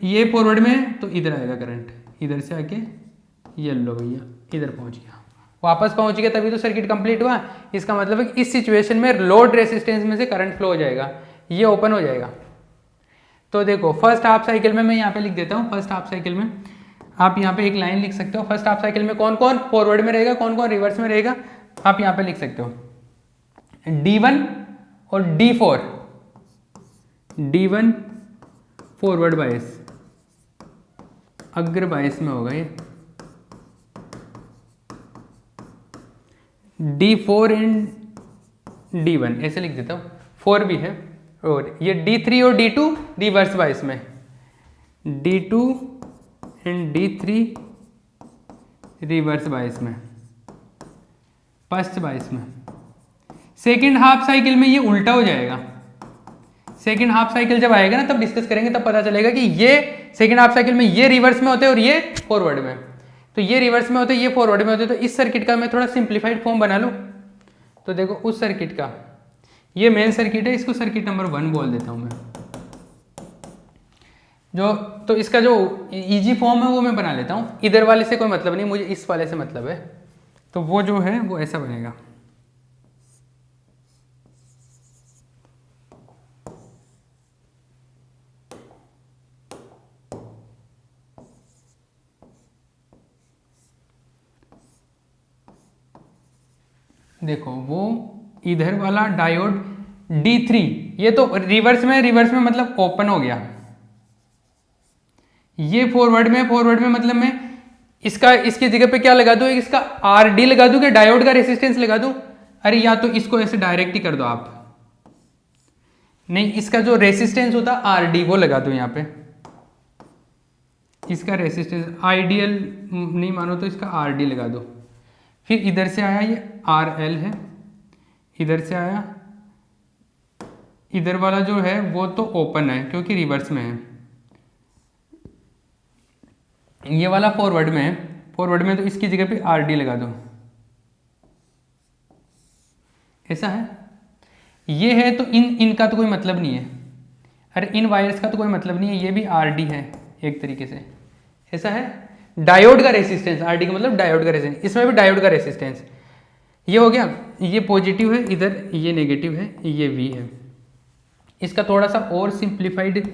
ये फॉरवर्ड में है तो इधर आएगा करंट, इधर से आके ये लो भैया इधर पहुंच गया, वापस पहुंच गया, तभी तो सर्किट कंप्लीट हुआ। इसका मतलब है कि इस सिचुएशन में लोड रेसिस्टेंस में से करंट फ्लो हो जाएगा, ये ओपन हो जाएगा। तो देखो फर्स्ट हाफ साइकिल में मैं यहाँ पे लिख देता हूँ, फर्स्ट हाफ साइकिल में आप यहाँ पे एक लाइन लिख सकते हो, फर्स्ट हाफ साइकिल में कौन कौन फॉरवर्ड में रहेगा कौन कौन रिवर्स में रहेगा, आप यहाँ पे लिख सकते हो D1 और D4, D1 फॉरवर्ड बायस अग्र बायस में होगा, ये D4 एंड D1 ऐसे लिख देता हूँ, 4 भी है, और ये D3 और D2 रिवर्स बायस में, D2 and D3 reverse bias में, फर्स्ट बायस में। सेकेंड हाफ साइकिल में ये उल्टा हो जाएगा, सेकेंड हाफ साइकिल जब आएगा ना तब डिस्कस करेंगे, तब पता चलेगा कि ये सेकेंड हाफ साइकिल में ये रिवर्स में होते हैं और ये फॉरवर्ड में, तो ये रिवर्स में होते हैं ये फॉरवर्ड में होते हैं। तो इस सर्किट का मैं थोड़ा सिंप्लीफाइड फॉर्म बना लूँ, तो देखो उस सर्किट का ये मेन सर्किट है, इसको सर्किट नंबर 1 बोल देता हूँ मैं, जो तो इसका जो इजी फॉर्म है वो मैं बना लेता हूँ, इधर वाले से कोई मतलब नहीं, मुझे इस वाले से मतलब है, तो वो जो है वो ऐसा बनेगा। देखो वो इधर वाला डायोड D3 ये तो रिवर्स में मतलब ओपन हो गया, ये फॉरवर्ड में मतलब मैं इसका इसकी जगह पे क्या लगा दूं, इसका RD लगा दूं, क्या डायोड का रेसिस्टेंस लगा दूं, अरे या तो इसको ऐसे डायरेक्ट ही कर दो आप, नहीं इसका जो रेसिस्टेंस होता RD वो लगा दो यहाँ पे, इसका रेसिस्टेंस आइडियल नहीं मानो तो इसका RD लगा दो। फिर इधर से आया ये RL है, इधर से आया, इधर वाला जो है वो तो ओपन है क्योंकि रिवर्स में है, ये वाला फॉरवर्ड में है, फॉरवर्ड में तो इसकी जगह पे RD लगा दो, ऐसा है। ये है तो इनका तो कोई मतलब नहीं है, अरे इन वायर्स का तो कोई मतलब नहीं है, ये भी आर डी है एक तरीके से, ऐसा है। डायोड का रेसिस्टेंस, आर डी का मतलब डायोड का रेसिस्टेंस, इसमें भी डायोड का रेसिस्टेंस। ये हो गया, ये पॉजिटिव है इधर, ये नेगेटिव है, ये वी है। इसका थोड़ा सा और सिंप्लीफाइड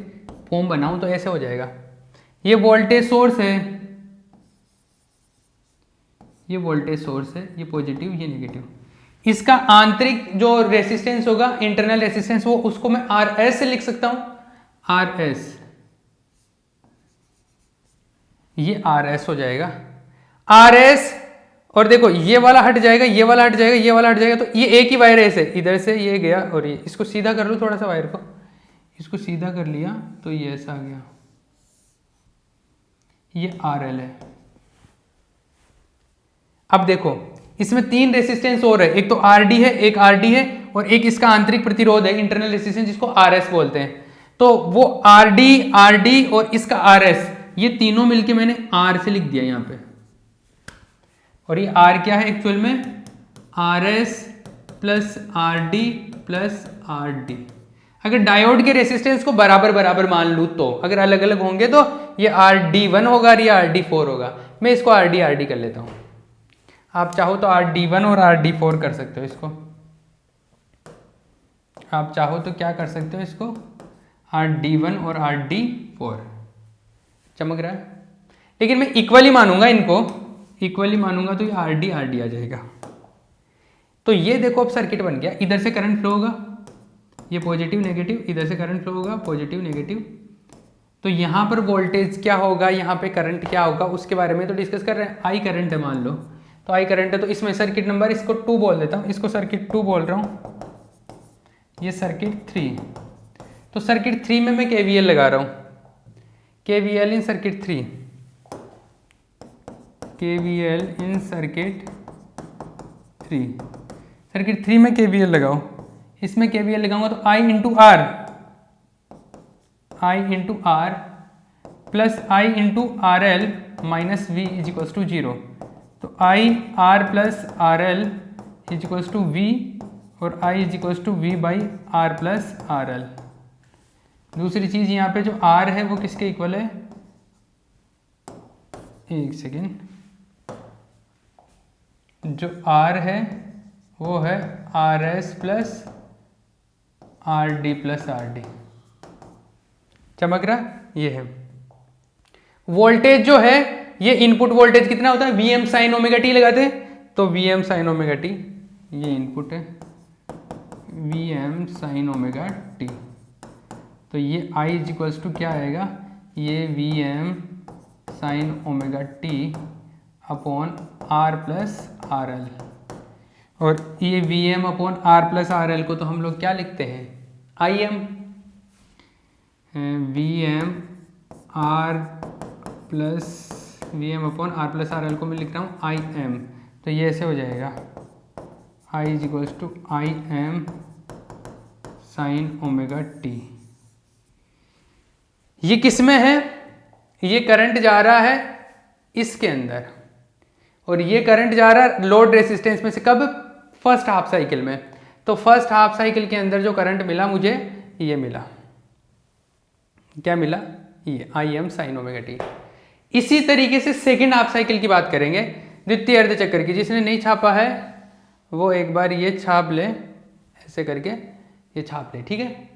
फॉर्म बनाऊं तो ऐसे हो जाएगा, ये वोल्टेज सोर्स है, ये वोल्टेज सोर्स है, ये पॉजिटिव ये नेगेटिव। इसका आंतरिक जो रेसिस्टेंस होगा, इंटरनल रेसिस्टेंस, वो उसको मैं आर एस से लिख सकता हूं, आर एस, ये आर एस हो जाएगा, आर एस। और देखो ये वाला हट जाएगा, ये वाला हट जाएगा, ये वाला हट जाएगा, तो ये एक ही वायर है, ऐसे इधर से ये गया और ये, इसको सीधा कर लो थोड़ा सा वायर को, इसको सीधा कर लिया तो ये ऐसा आ गया, ये आर एल है। अब देखो इसमें 3 रेसिस्टेंस और है, एक तो आर डी है, एक आर डी है, और एक इसका आंतरिक प्रतिरोध है, इंटरनल रेसिस्टेंस, जिसको आर एस बोलते हैं। तो वो आर डी और इसका आर एस, ये तीनों मिलके मैंने आर से लिख दिया यहां पे। और ये आर क्या है एक्चुअल में, R S plus R D plus R D. अगर डायोड के रेसिस्टेंस को बराबर बराबर मान लूँ तो, अगर अलग अलग होंगे तो ये आर डी 1 होगा और ये आर डी 4 होगा। मैं इसको आर डी कर लेता हूँ, आप चाहो तो आर डी 1 और आर डी 4 कर सकते हो इसको, आप चाहो तो क्या कर सकते हो इसको, आर डी 1 और आर डी 4। चमक रहा है, लेकिन मैं इक्वली मानूंगा इनको, इक्वली मानूंगा तो ये आर डी आ जाएगा। तो ये देखो अब सर्किट बन गया, इधर से करंट फ्लो होगा, ये पॉजिटिव नेगेटिव, इधर से करंट फ्लो होगा पॉजिटिव नेगेटिव। तो यहाँ पर वोल्टेज क्या होगा, यहाँ पे करंट क्या होगा, उसके बारे में तो डिस्कस कर रहे हैं। आई करंट है मान लो, तो आई करंट है, तो इसमें सर्किट नंबर इसको 2 बोल देता हूँ, इसको सर्किट 2 बोल रहा हूँ, ये सर्किट 3। तो सर्किट 3 में मैं केवीएल लगा रहा हूँ, KVL in circuit 3, KVL in circuit 3, circuit 3 में केवीएल लगाओ, इसमें केवीएल लगाऊंगा तो I into R plus I into R L minus V is equals to 0। तो I R plus R L is equals to V, और I is equals to V by R plus R L. दूसरी चीज़ यहाँ पे जो R है वो किसके इक्वल है, एक सेकेंड, जो R है वो है R S plus R D plus R D. चमक रहा, ये है वोल्टेज जो है, ये इनपुट वोल्टेज कितना होता है, V M sine omega T लगाते हैं, तो V M sine omega T ये इनपुट है, V M sine omega T. तो ये आई इज इक्वल्स टू क्या आएगा, ये V M sine omega T upon R plus R L. और ये V M upon R plus R L को तो हम लोग क्या लिखते हैं, I M, V M R plus V M upon R plus R L को मैं लिख रहा हूँ आई एम। तो ये ऐसे हो जाएगा, I is equals to I m sine omega T. ये किस में है, ये करंट जा रहा है इसके अंदर, और ये करंट जा रहा है लोड रेसिस्टेंस में से, कब, फर्स्ट हाफ साइकिल में। तो फर्स्ट हाफ साइकिल के अंदर जो करंट मिला मुझे, ये मिला, क्या मिला, ये आई एम साइन ओमेगा टी। इसी तरीके से सेकेंड हाफ साइकिल की बात करेंगे, द्वितीय अर्ध चक्र की। जिसने नहीं छापा है वो एक बार ये छाप ले, ऐसे करके ये छाप ले, ठीक है।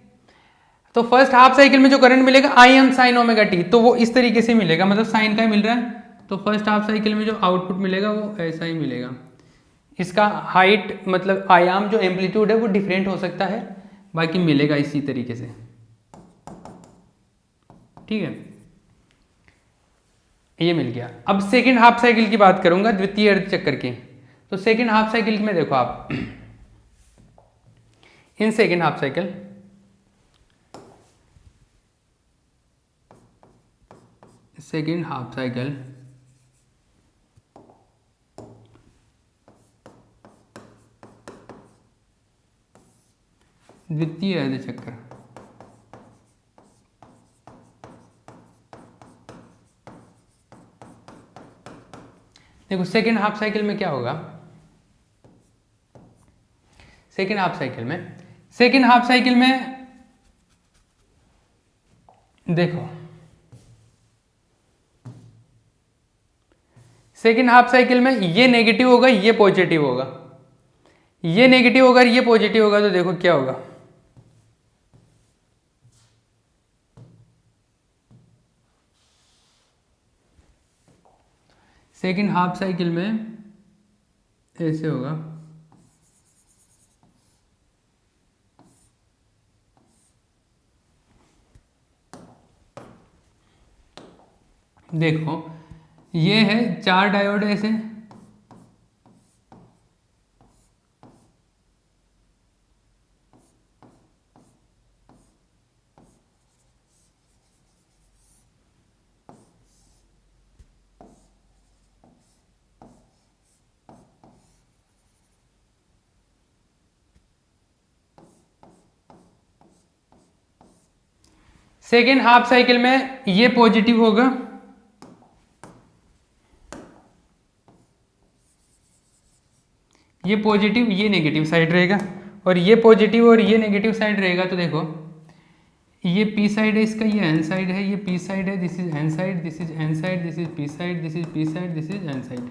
तो फर्स्ट हाफ साइकिल में जो करंट मिलेगा आई एम साइन ओमेगा टी, तो वो इस तरीके से मिलेगा, मतलब साइन का ही मिल रहा है, तो फर्स्ट हाफ साइकिल में जो आउटपुट मिलेगा वो ऐसा ही मिलेगा। इसका हाइट मतलब आयाम जो एम्पलीट्यूड है वो डिफरेंट हो सकता है, बाकी मिलेगा इसी तरीके से, ठीक है। ये मिल गया। अब सेकेंड हाफ साइकिल की बात करूंगा, द्वितीय अर्ध चक्र की। तो सेकेंड हाफ साइकिल में देखो आप, इन सेकेंड हाफ साइकिल द्वितीय अर्ध चक्र, देखो सेकेंड हाफ साइकिल में क्या होगा, सेकेंड हाफ साइकिल में देखो सेकेंड हाफ साइकिल में ये नेगेटिव होगा, ये पॉजिटिव होगा, ये नेगेटिव होगा, ये पॉजिटिव होगा, तो देखो क्या होगा। सेकेंड हाफ साइकिल में ऐसे होगा, देखो ये है 4 डायोड ऐसे, सेकेंड हाफ साइकिल में ये पॉजिटिव होगा, ये पॉजिटिव ये नेगेटिव साइड रहेगा, और ये पॉजिटिव और ये नेगेटिव साइड रहेगा। तो देखो ये पी साइड है इसका, ये एन साइड है, ये पी साइड है, this is an side, this is an side, this is P side, this is P side, this is an side.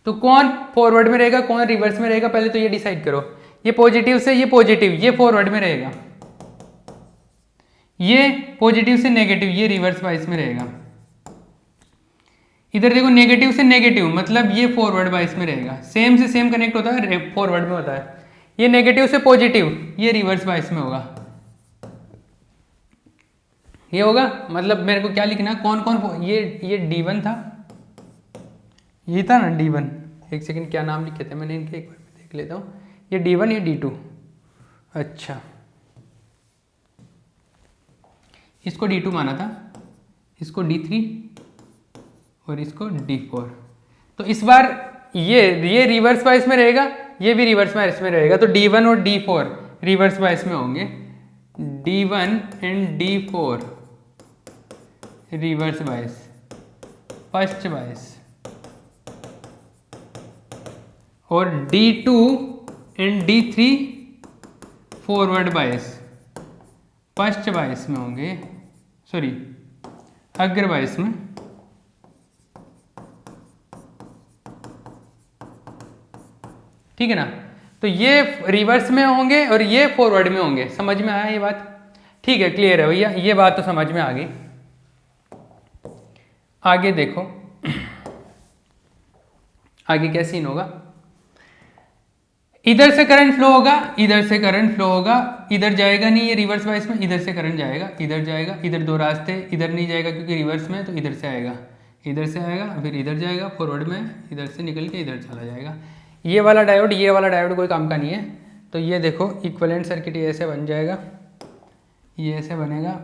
तो कौन फॉरवर्ड में रहेगा, कौन रिवर्स में रहेगा, पहले तो ये डिसाइड करो। ये पॉजिटिव से ये पॉजिटिव, ये फॉरवर्ड में रहेगा, ये पॉजिटिव से नेगेटिव, ये रिवर्स बाइस में रहेगा। इधर देखो नेगेटिव से नेगेटिव, मतलब ये फॉरवर्ड बाइस में रहेगा, सेम से सेम कनेक्ट होता है, फॉरवर्ड में होता है। ये नेगेटिव से पॉजिटिव, ये रिवर्स बाइस में होगा, ये होगा। मतलब मेरे को क्या लिखना, कौन कौन, ये D1 था, ये था ना D1, एक सेकंड क्या नाम लिखे थे मैंने इनके, एक बार देख लेता हूँ। ये D1, ये D2, अच्छा इसको D2 माना था, इसको D3 और इसको D4। तो इस बार ये रिवर्स बाइस में रहेगा, ये भी रिवर्स बाइस में रहेगा, तो D1 और D4 रिवर्स बाइस में होंगे, D1 and D4 reverse bias, first बाइस, और D2 एंड D3 फॉरवर्ड बाइस, फर्स्ट बाइस में होंगे, सॉरी अग्र बाइस में। ठीक है ना, तो ये रिवर्स में होंगे और ये फॉरवर्ड में होंगे। समझ में आया ये बात? ठीक है, क्लियर है भैया, ये बात तो समझ में आ गई। आगे देखो आगे क्या सीन होगा। इधर से करंट फ्लो होगा, इधर से करंट फ्लो होगा, इधर जाएगा नहीं ये रिवर्स बाइस में, इधर से करंट जाएगा, इधर जाएगा, इधर दो रास्ते, इधर नहीं जाएगा क्योंकि रिवर्स में, तो इधर से आएगा, इधर से आएगा, फिर इधर जाएगा फॉरवर्ड में, इधर से निकल के इधर चला जाएगा। ये वाला डायोड, ये वाला डायोड कोई काम का नहीं है। तो ये देखो इक्विवेलेंट सर्किट ये ऐसे बन जाएगा, ये ऐसे बनेगा,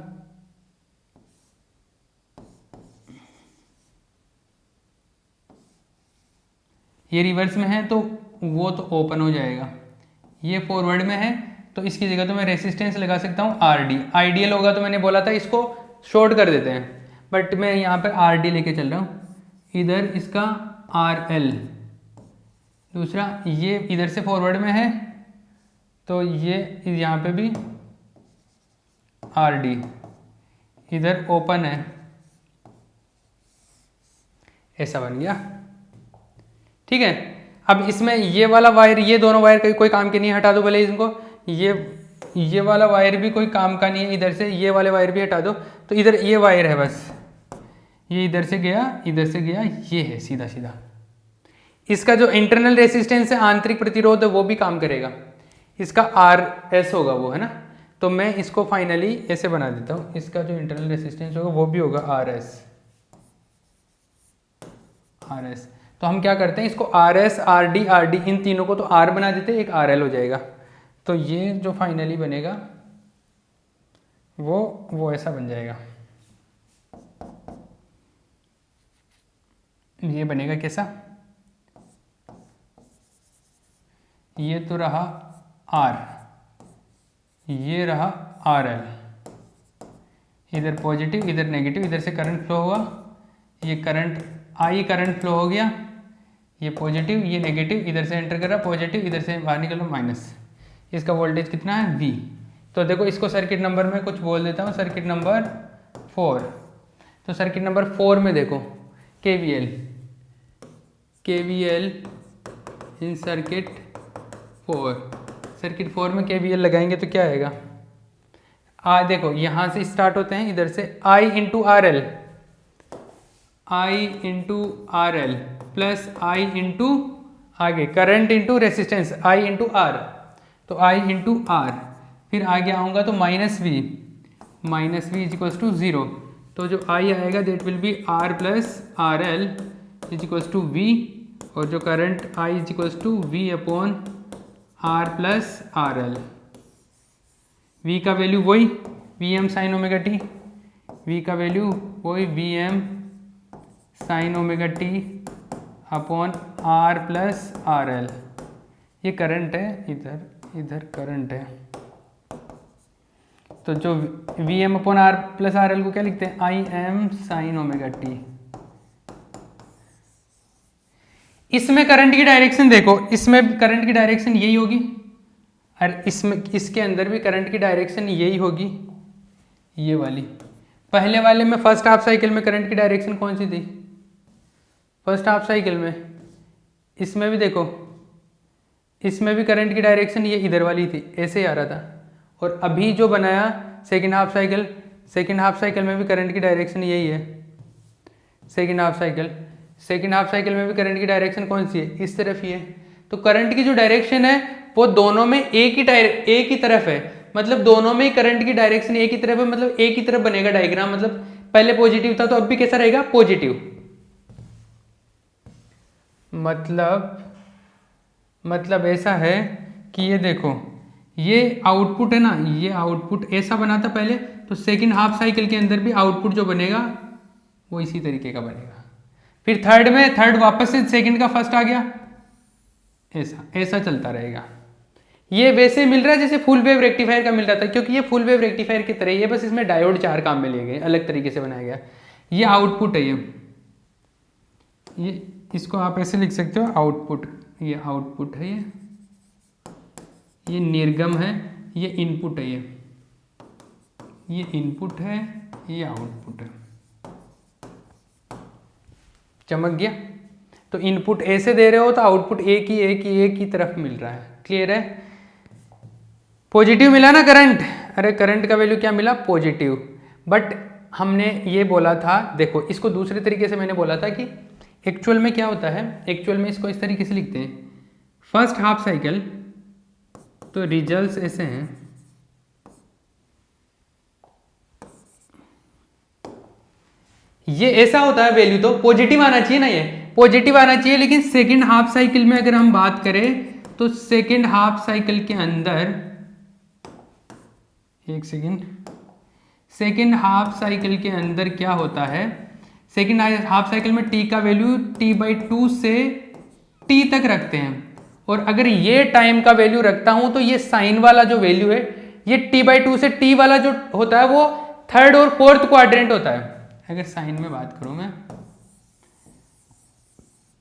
ये रिवर्स में है तो वो तो ओपन हो जाएगा, ये फॉरवर्ड में है तो इसकी जगह तो मैं रेसिस्टेंस लगा सकता हूँ RD। आइडियल होगा तो मैंने बोला था इसको शॉर्ट कर देते हैं, बट मैं यहाँ पर RD लेके चल रहा हूँ। इधर इसका RL, दूसरा ये इधर से फॉरवर्ड में है तो ये यहाँ पे भी RD, इधर ओपन है, ऐसा बन गया। ठीक है, अब इसमें ये वाला वायर, ये दोनों वायर कोई काम के नहीं, हटा दो भले इनको। ये वाला वायर भी कोई काम का नहीं है, इधर से ये वाले वायर भी हटा दो। तो इधर ये वायर है बस, ये इधर से गया, इधर से गया, ये है सीधा सीधा। इसका जो इंटरनल रेसिस्टेंस है, आंतरिक प्रतिरोध है, वो भी काम करेगा, इसका RS होगा वो, है ना। तो मैं इसको फाइनली ऐसे बना देता हूँ, इसका जो इंटरनल रेसिस्टेंस होगा वो भी होगा RS। तो हम क्या करते हैं, इसको RS, RD इन तीनों को तो R बना देते हैं, एक RL हो जाएगा। तो ये जो फाइनली बनेगा वो ऐसा बन जाएगा, ये बनेगा कैसा, ये तो रहा R, ये रहा RL, इधर पॉजिटिव इधर नेगेटिव, इधर से करंट फ्लो हुआ, ये करंट करंट फ्लो हो गया, ये पॉजिटिव ये नेगेटिव, इधर से एंटर कर रहा पॉजिटिव, इधर से बाहर निकल रहा माइनस। इसका वोल्टेज कितना है V। तो देखो इसको सर्किट नंबर में कुछ बोल देता हूँ, सर्किट नंबर 4। तो सर्किट नंबर 4 में देखो KVL इन सर्किट 4। सर्किट 4 में KVL लगाएंगे तो क्या आएगा? देखो यहाँ से स्टार्ट होते हैं, इधर से I into R L plus I into आगे current into resistance I into R, तो I इंटू आर, फिर आगे आऊँगा तो minus V is equals to 0। तो जो I आएगा that will be R plus R L is equals to V, और जो current I is equals to V upon R plus R L. V का वैल्यू वही Vm sine omega t, V का value वही Vm sine omega T upon R plus R L. ये current है, इधर current है, तो जो Vm upon R plus R L को क्या लिखते हैं? Im sign omega T. इसमें करंट की डायरेक्शन देखो, इसमें करंट की डायरेक्शन यही होगी, और इसके अंदर भी करंट की डायरेक्शन यही होगी, ये वाली। पहले वाले में फर्स्ट हाफ साइकिल में करंट की डायरेक्शन कौन सी थी? फर्स्ट हाफ साइकिल में। इसमें भी देखो, इसमें भी करंट की डायरेक्शन ये इधर वाली थी, ऐसे ही आ रहा था। और अभी जो बनाया सेकेंड हाफ साइकिल में भी करंट की डायरेक्शन यही है। सेकेंड हाफ साइकिल में भी करंट की डायरेक्शन कौन सी है? इस तरफ ही है। तो करंट की जो डायरेक्शन है वो दोनों में एक ही तरफ है, मतलब दोनों में करंट की डायरेक्शन एक ही तरफ है, मतलब एक ही तरफ बनेगा डायग्राम। मतलब पहले पॉजिटिव था तो अब भी कैसा रहेगा? पॉजिटिव। मतलब ऐसा है कि ये देखो, ये आउटपुट है ना, ये आउटपुट ऐसा बना था पहले, तो सेकंड हाफ साइकिल के अंदर भी आउटपुट जो बनेगा वो इसी तरीके का बनेगा। फिर थर्ड वापस से सेकंड का फर्स्ट आ गया, ऐसा चलता रहेगा। ये वैसे मिल रहा है जैसे फुल वेव रेक्टिफायर का मिल रहा था, क्योंकि ये फुल वेव रेक्टिफायर की तरह ही है, बस इसमें डायोड 4 काम में लिए गए, अलग तरीके से बनाया गया। ये आउटपुट है, ये इसको आप ऐसे लिख सकते हो आउटपुट। ये आउटपुट है, ये निर्गम है, ये इनपुट है, ये इनपुट है, ये आउटपुट है। चमक गया? तो इनपुट ऐसे दे रहे हो तो आउटपुट एक ही तरफ मिल रहा है। क्लियर है? पॉजिटिव मिला ना करंट? अरे करंट का वैल्यू क्या मिला? पॉजिटिव। बट हमने ये बोला था, देखो इसको दूसरे तरीके से मैंने बोला था कि एक्चुअल में क्या होता है, एक्चुअल में इसको इस तरीके से लिखते हैं, फर्स्ट हाफ साइकिल, तो रिजल्ट्स ऐसे हैं, ये ऐसा होता है वैल्यू, तो पॉजिटिव आना चाहिए ना, ये पॉजिटिव आना चाहिए। लेकिन सेकंड हाफ साइकिल में अगर हम बात करें तो सेकंड हाफ साइकिल के अंदर, एक सेकंड, सेकंड हाफ साइकिल के अंदर क्या होता है, सेकंड हाफ साइकिल में t का वैल्यू t/2 से t तक रखते हैं। और अगर ये टाइम का वैल्यू रखता हूं तो ये साइन वाला जो वैल्यू है, ये t/2 से t वाला जो होता है वो थर्ड और फोर्थ क्वाड्रेंट होता है। अगर साइन में बात करूं मैं,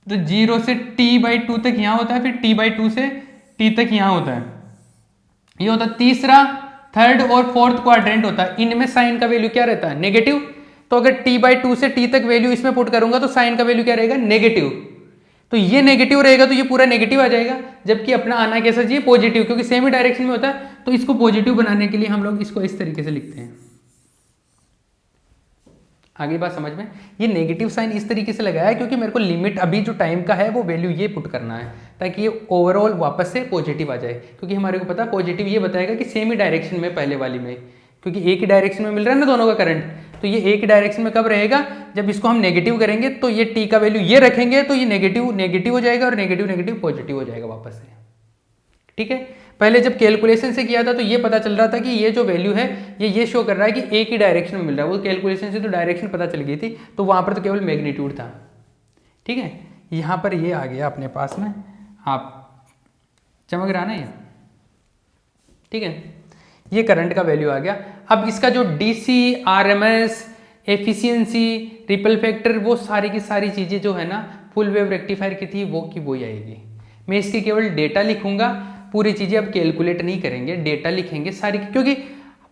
तो 0 से t/2 तक यहां होता है, फिर t/2 से t तक यहां होता है, ये होता है तीसरा, थर्ड और फोर्थ क्वाड्रेंट होता है। इनमें साइन का वैल्यू क्या रहता है? नेगेटिव। तो अगर t/2 से t तक वैल्यू इसमें पुट करूंगा तो साइन का वैल्यू क्या रहेगा? नेगेटिव। तो ये नेगेटिव रहेगा तो ये पूरा नेगेटिव आ जाएगा, जबकि अपना आना कैसा चाहिए? पॉजिटिव, क्योंकि सेम ही डायरेक्शन में होता है। तो इसको पॉजिटिव बनाने के लिए हम लोग इसको इस तरीके से लिखते हैं। आगे बात समझ में? ये नेगेटिव साइन इस तरीके से लगाया है क्योंकि मेरे को लिमिट अभी जो टाइम का है वो वैल्यू ये पुट करना है, ताकि ये ओवरऑल वापस से पॉजिटिव आ जाए। क्योंकि हमारे को पता है पॉजिटिव ये बताएगा कि सेम ही डायरेक्शन में पहले वाली में, क्योंकि एक ही डायरेक्शन में मिल रहा है ना दोनों का करंट, तो ये एक ही डायरेक्शन में कब रहेगा? जब इसको हम नेगेटिव करेंगे तो ये t का वैल्यू ये रखेंगे तो ये नेगेटिव हो जाएगा, और नेगेटिव पॉजिटिव हो जाएगा वापस से। ठीक है? पहले जब कैलकुलेशन से किया था तो ये पता चल रहा था कि ये जो वैल्यू है ये शो कर रहा है कि एक ही डायरेक्शन में मिल रहा है। वो कैलकुलेशन से तो डायरेक्शन पता चल गई थी, तो वहां पर तो केवल मैग्नीट्यूड था। ठीक है? यहाँ पर ये आ गया अपने पास में, आप चमक रहा ना ये? ठीक है? ये करंट का वैल्यू आ गया। अब इसका जो DC, RMS, efficiency, ripple factor, वो सारी की सारी चीज़ें जो है ना फुल वेव रेक्टिफायर की थी वो की वही आएगी। मैं इसकी केवल डेटा लिखूंगा, पूरी चीज़ें अब कैलकुलेट नहीं करेंगे, डेटा लिखेंगे सारी, क्योंकि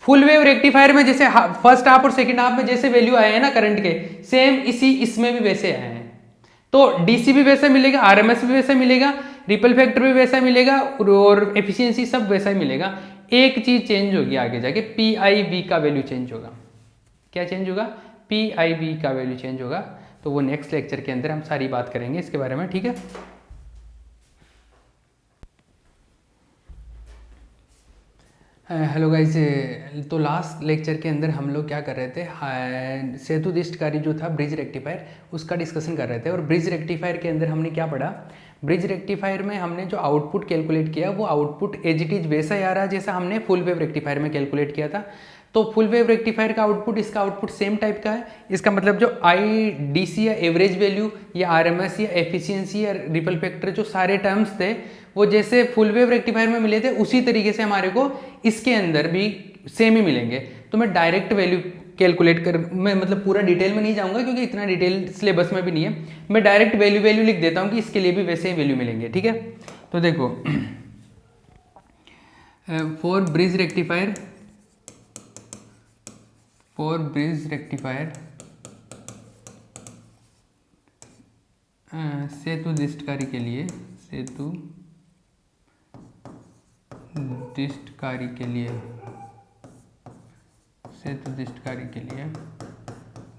फुल वेव रेक्टिफायर में जैसे फर्स्ट हाफ और सेकंड हाफ में जैसे वैल्यू आए हैं ना करंट के, सेम इसी इसमें भी वैसे आए हैं। तो डीसी भी वैसा मिलेगा, आरएमएस भी वैसा मिलेगा, रिपल फैक्टर भी वैसा मिलेगा और एफिशिएंसी सब वैसा ही मिलेगा। एक चीज चेंज होगी आगे जाके, पी आई वी का वैल्यू चेंज होगा। क्या चेंज होगा? पी आई वी का वैल्यू चेंज होगा। तो वो नेक्स्ट लेक्चर के अंदर हम सारी बात करेंगे इसके बारे में, ठीक है। हेलो गाइस, तो लास्ट लेक्चर के अंदर हम लोग क्या कर रहे थे, सेतुदिष्टकारी जो था ब्रिज रेक्टिफायर उसका डिस्कशन कर रहे थे। और ब्रिज रेक्टिफायर के अंदर हमने क्या पढ़ा, ब्रिज रेक्टिफायर में हमने जो आउटपुट कैलकुलेट किया वो आउटपुट एज इट इज वैसा ही आ रहा जैसा हमने फुल वेव रेक्टिफायर में कैलकुलेट किया था। तो फुल वेव रेक्टिफायर का आउटपुट, इसका आउटपुट सेम टाइप का है। इसका मतलब जो आई डी सी या एवरेज वैल्यू या आर एम एस या एफिशिएंसी या रिपल फैक्टर जो सारे टर्म्स थे वो जैसे फुल वेव रेक्टिफायर में मिले थे उसी तरीके से हमारे को इसके अंदर भी सेम ही मिलेंगे। तो मैं डायरेक्ट वैल्यू कैलकुलेट कर, मैं मतलब पूरा डिटेल में नहीं जाऊंगा क्योंकि इतना डिटेल सिलेबस में भी नहीं है। मैं डायरेक्ट वैल्यू लिख देता हूँ कि इसके लिए भी वैसे ही वैल्यू मिलेंगे, ठीक है। तो देखो फॉर ब्रिज रेक्टिफायर सेतुदिष्टकारी के लिए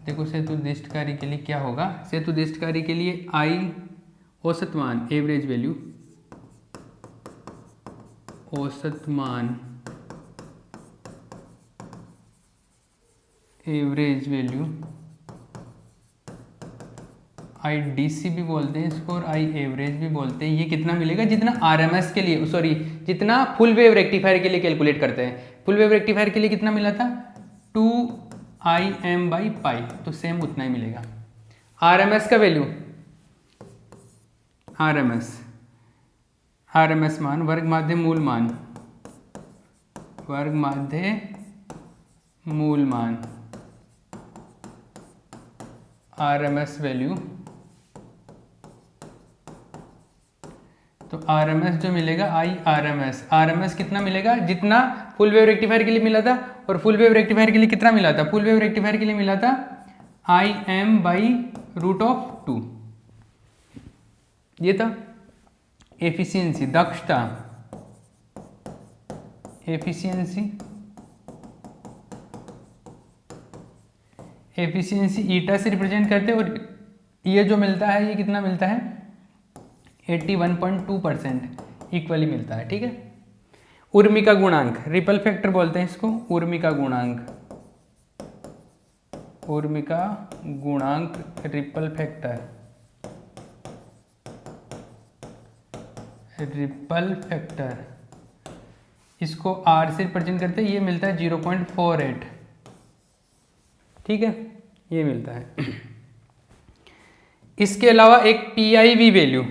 देखो सेतुदिष्टकारी के लिए क्या होगा, सेतुदिष्टकारी के लिए आई औसत मान average value, average value I D C भी बोलते हैं इसको और आई एवरेज भी बोलते हैं। ये कितना मिलेगा? जितना आर एम एस के लिए, सॉरी जितना फुल वेव रेक्टिफायर के लिए कैलकुलेट करते हैं। फुल वेव रेक्टिफायर के लिए कितना मिला था? 2IM/पाई, तो सेम उतना ही मिलेगा। आर एम एस का वैल्यू, आर एम एस मान वर्ग माध्य मूल मान आर एम एस वैल्यू। तो आर एम एस जो मिलेगा आई आर एम एस कितना मिलेगा? जितना फुल वेव रेक्टिफायर के लिए मिला था। और फुल वेव रेक्टिफायर के लिए कितना मिला था? फुल वेव रेक्टिफायर के लिए मिला था IM/√2। ये था एफिशिएंसी, दक्षता, एफिशिएंसी ईटा से रिप्रेजेंट करते हैं। और ये जो मिलता है ये कितना मिलता है? 81.2% इक्वली मिलता है, ठीक है। उर्मी का गुणांक, रिपल फैक्टर बोलते हैं इसको, उर्मी का गुणांक रिपल फैक्टर, इसको आर से रिप्रेजेंट करते हैं। ये मिलता है 0.48, ठीक है, ये मिलता है। इसके अलावा एक PIV वैल्यू,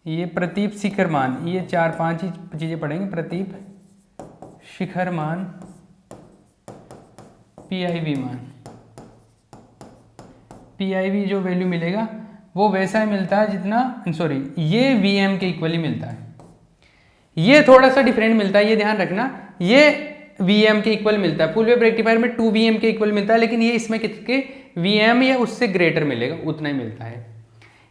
ये प्रतीप शिखर मान, ये 4-5 ही चीजें पढ़ेंगे। प्रतीप शिखर मान, PIV मान, PIV जो वैल्यू मिलेगा वो वैसा ही मिलता है जितना, सॉरी ये VM के इक्वली मिलता है। ये थोड़ा सा डिफरेंट मिलता है, ये ध्यान रखना। ये VM के इक्वल मिलता है, फुल वेव रेक्टिफायर में 2 VM के इक्वल मिलता है, लेकिन ये इसमें कितने VM या उससे ग्रेटर मिलेगा, उतना ही मिलता है।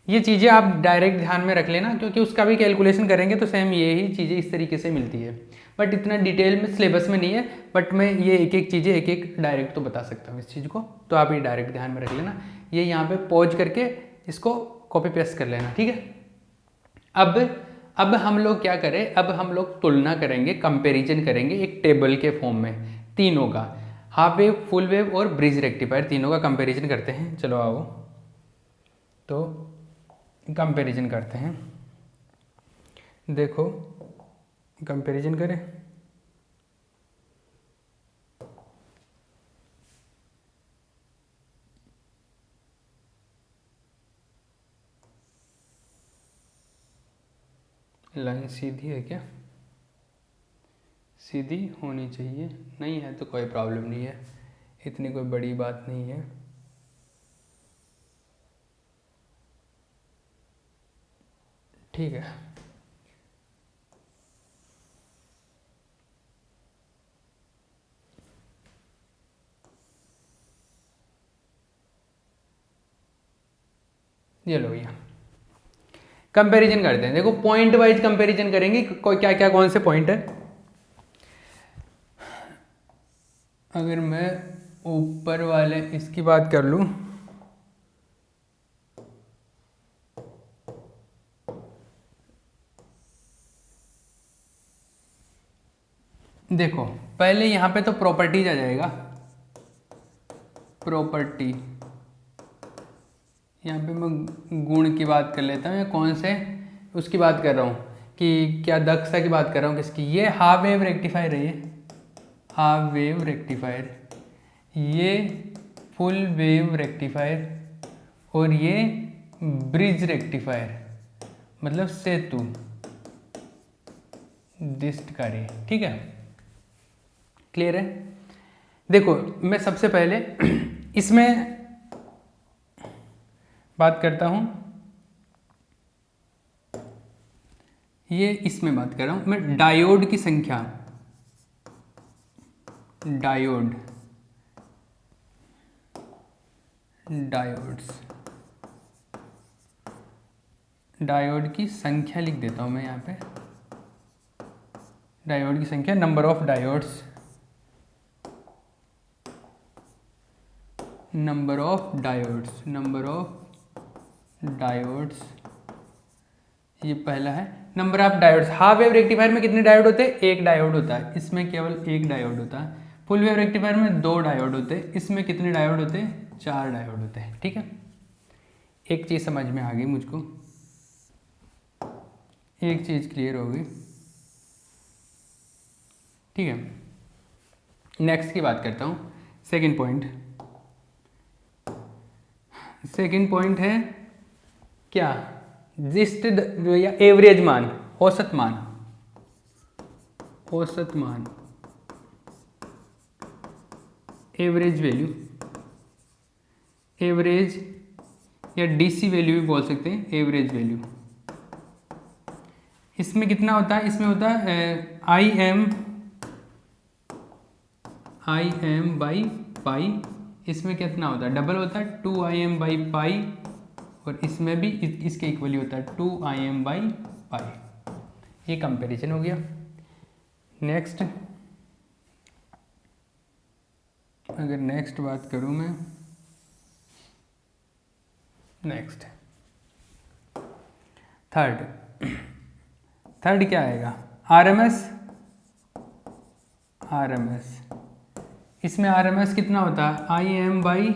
ये चीज़ें आप डायरेक्ट ध्यान में रख लेना क्योंकि उसका भी कैलकुलेशन करेंगे तो सेम ये ही चीज़ें इस तरीके से मिलती है। बट इतना डिटेल में सिलेबस में नहीं है, बट मैं ये एक एक चीज़ें एक डायरेक्ट तो बता सकता हूँ इस चीज़ को, तो आप ये डायरेक्ट ध्यान में रख लेना। ये यहाँ पे पॉज करके इसको कॉपी पेस्ट कर लेना, ठीक है। अब हम लोग क्या करें, अब हम लोग तुलना करेंगे, कंपैरिजन करेंगे एक टेबल के फॉर्म में तीनों का, हाफ वेव, फुल वेव और ब्रिज रेक्टिफायर, तीनों का कंपैरिजन करते हैं। चलो आओ तो कंपैरिजन करते हैं। देखो कंपैरिजन करें, लाइन सीधी है क्या? सीधी होनी चाहिए, नहीं है तो कोई प्रॉब्लम नहीं है, इतनी कोई बड़ी बात नहीं है। ठीक है, ये लो भैया, कंपैरिजन करते हैं। देखो पॉइंट वाइज कंपैरिजन करेंगे, क्या क्या कौन से पॉइंट है। अगर मैं ऊपर वाले इसकी बात कर लूँ, देखो पहले यहाँ पे तो प्रॉपर्टीज आ जाएगा, प्रॉपर्टी, यहाँ पे मैं गुण की बात कर लेता हूँ, या कौन से उसकी बात कर रहा हूँ कि क्या दक्षता की बात कर रहा हूँ किसकी, ये हाफ वेव रेक्टिफायर है, ये हाफ वेव रेक्टिफायर, ये फुल वेव रेक्टिफायर, और ये ब्रिज रेक्टिफायर, मतलब सेतु दिष्टकारी। ठीक है, क्लियर है। देखो मैं सबसे पहले इसमें बात करता हूं, ये इसमें बात कर रहा हूं मैं डायोड की संख्या, डायोड, डायोड्स, डायोड की संख्या लिख देता हूं मैं यहाँ पे, डायोड की संख्या, number of diodes, number of diodes, number of diodes, ये पहला है। Number of diodes, half wave rectifier में कितने डायोड होते हैं, एक डायोड होता है, इसमें केवल एक डायोड होता है। फुल वेव रेक्टिफायर में दो डायोड होते हैं, इसमें कितने डायोड होते हैं, चार डायोड होते हैं। ठीक है, एक चीज़ समझ में आ गई मुझको, एक चीज़ क्लियर हो गई। ठीक है, नेक्स्ट की बात करता हूँ, सेकंड पॉइंट। सेकंड पॉइंट है क्या, जिस्ट या एवरेज मान, औसत मान, औसत मान, एवरेज वैल्यू, एवरेज या डीसी वैल्यू भी बोल सकते हैं, एवरेज वैल्यू। इसमें कितना होता है, इसमें होता है आई एम बाई पाई, इसमें कितना होता है, डबल होता है 2Im बाई पाई, और इसमें भी इसके इक्वली होता है 2Im बाई पाई। ये कंपैरिजन हो गया। नेक्स्ट, अगर नेक्स्ट बात करूं मैं, नेक्स्ट थर्ड क्या आएगा, आरएमएस, आरएमएस, इसमें आरएमएस कितना होता है, Im बाई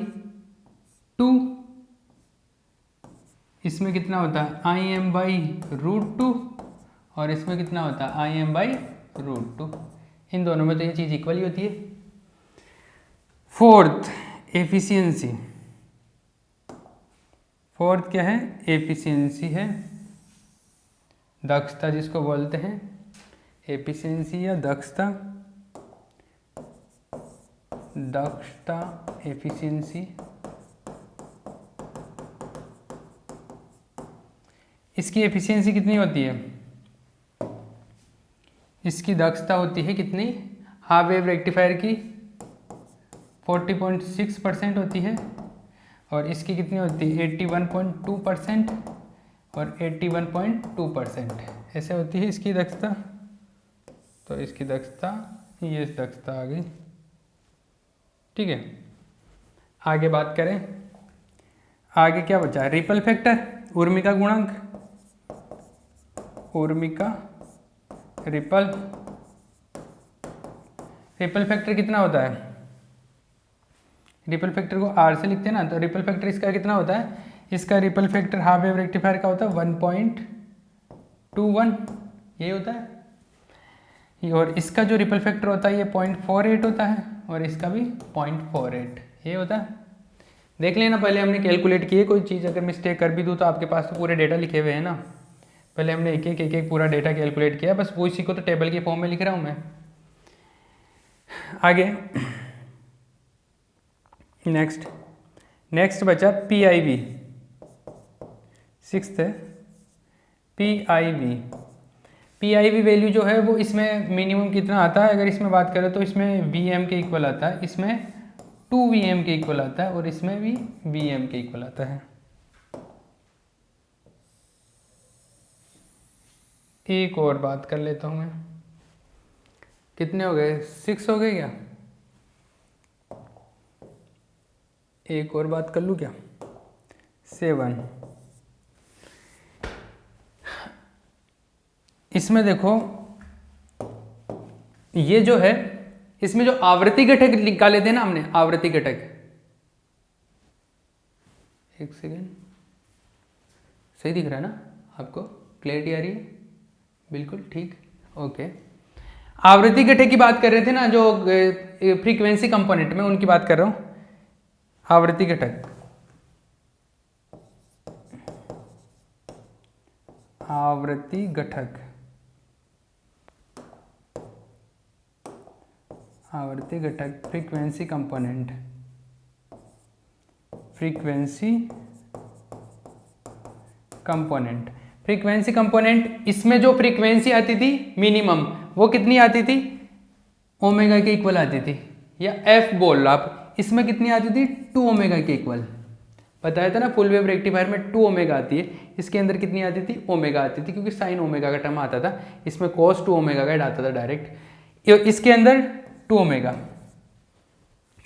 2, इसमें कितना होता है Im बाई √2, और इसमें कितना होता है Im बाई √2। इन दोनों में तो ये चीज़ इक्वल ही होती है। फोर्थ, एफिशिएंसी, फोर्थ क्या है, एफिशिएंसी है, दक्षता जिसको बोलते हैं, एफिशिएंसी या दक्षता, दक्षता, एफिशिएंसी। इसकी एफिशिएंसी कितनी होती है, इसकी दक्षता होती है कितनी, हाफ वेव रेक्टिफायर की 40.6% होती है, और इसकी कितनी होती है 81.2% और 81.2%, ऐसे होती है इसकी दक्षता। तो इसकी दक्षता, ये दक्षता आ गई। ठीक है, आगे बात करें, आगे क्या बचा है, रिपल फैक्टर, उर्मिका गुणांक, उर्मिका रिपल, रिपल फैक्टर कितना होता है, रिपल फैक्टर को R से लिखते हैं ना, तो रिपल फैक्टर इसका कितना होता है, इसका ripple factor half wave rectifier का होता है 1.21, ये होता है, और इसका जो रिपल फैक्टर होता है ये 0.48 होता है, और इसका भी 0.48 ये होता है। देख लेना, पहले हमने कैलकुलेट किए, कोई चीज़ अगर मिस्टेक कर भी दूँ तो आपके पास तो पूरे डेटा लिखे हुए हैं ना, पहले हमने एक एक पूरा डेटा कैलकुलेट किया, बस वो इसी को तो टेबल के फॉर्म में लिख रहा हूँ मैं। आगे नेक्स्ट बचा PIV, सिक्स्थ है PIV वैल्यू जो है वो इसमें मिनिमम कितना आता है, अगर इसमें बात करें तो इसमें VM के इक्वल आता है, इसमें 2 VM के इक्वल आता है, और इसमें भी VM के इक्वल आता है। एक और बात कर लेता हूँ मैं। कितने हो गए? 6 हो गए क्या? एक और बात कर लूँ क्या? 7। इसमें देखो ये जो है, इसमें जो आवृत्ति घटक निकाले थे ना हमने, आवृत्ति घटक, एक सेकेंड, सही दिख रहा है ना आपको? क्लैरिटी आ रही है? बिल्कुल ठीक, ओके। आवृत्ति घटक की बात कर रहे थे ना, जो फ्रीक्वेंसी कंपोनेंट में, उनकी बात कर रहा हूं। आवृत्ति घटक, आवृत्ति घटक, आवृत्ति घटक, frequency component, frequency component, frequency component. इसमें जो फ्रीक्वेंसी आती थी मिनिमम, वो कितनी आती थी? ओमेगा के इक्वल आती थी, या एफ बोल आप। इसमें कितनी आती थी? 2 ओमेगा के इक्वल। बताया था ना फुल वेव रेक्टिफायर में 2 ओमेगा आती है, इसके अंदर कितनी आती थी? ओमेगा आती थी, क्योंकि साइन ओमेगा का टर्म आता था, इसमें cos 2 ओमेगा का आता था डायरेक्ट। इसके अंदर 2 ओमेगा,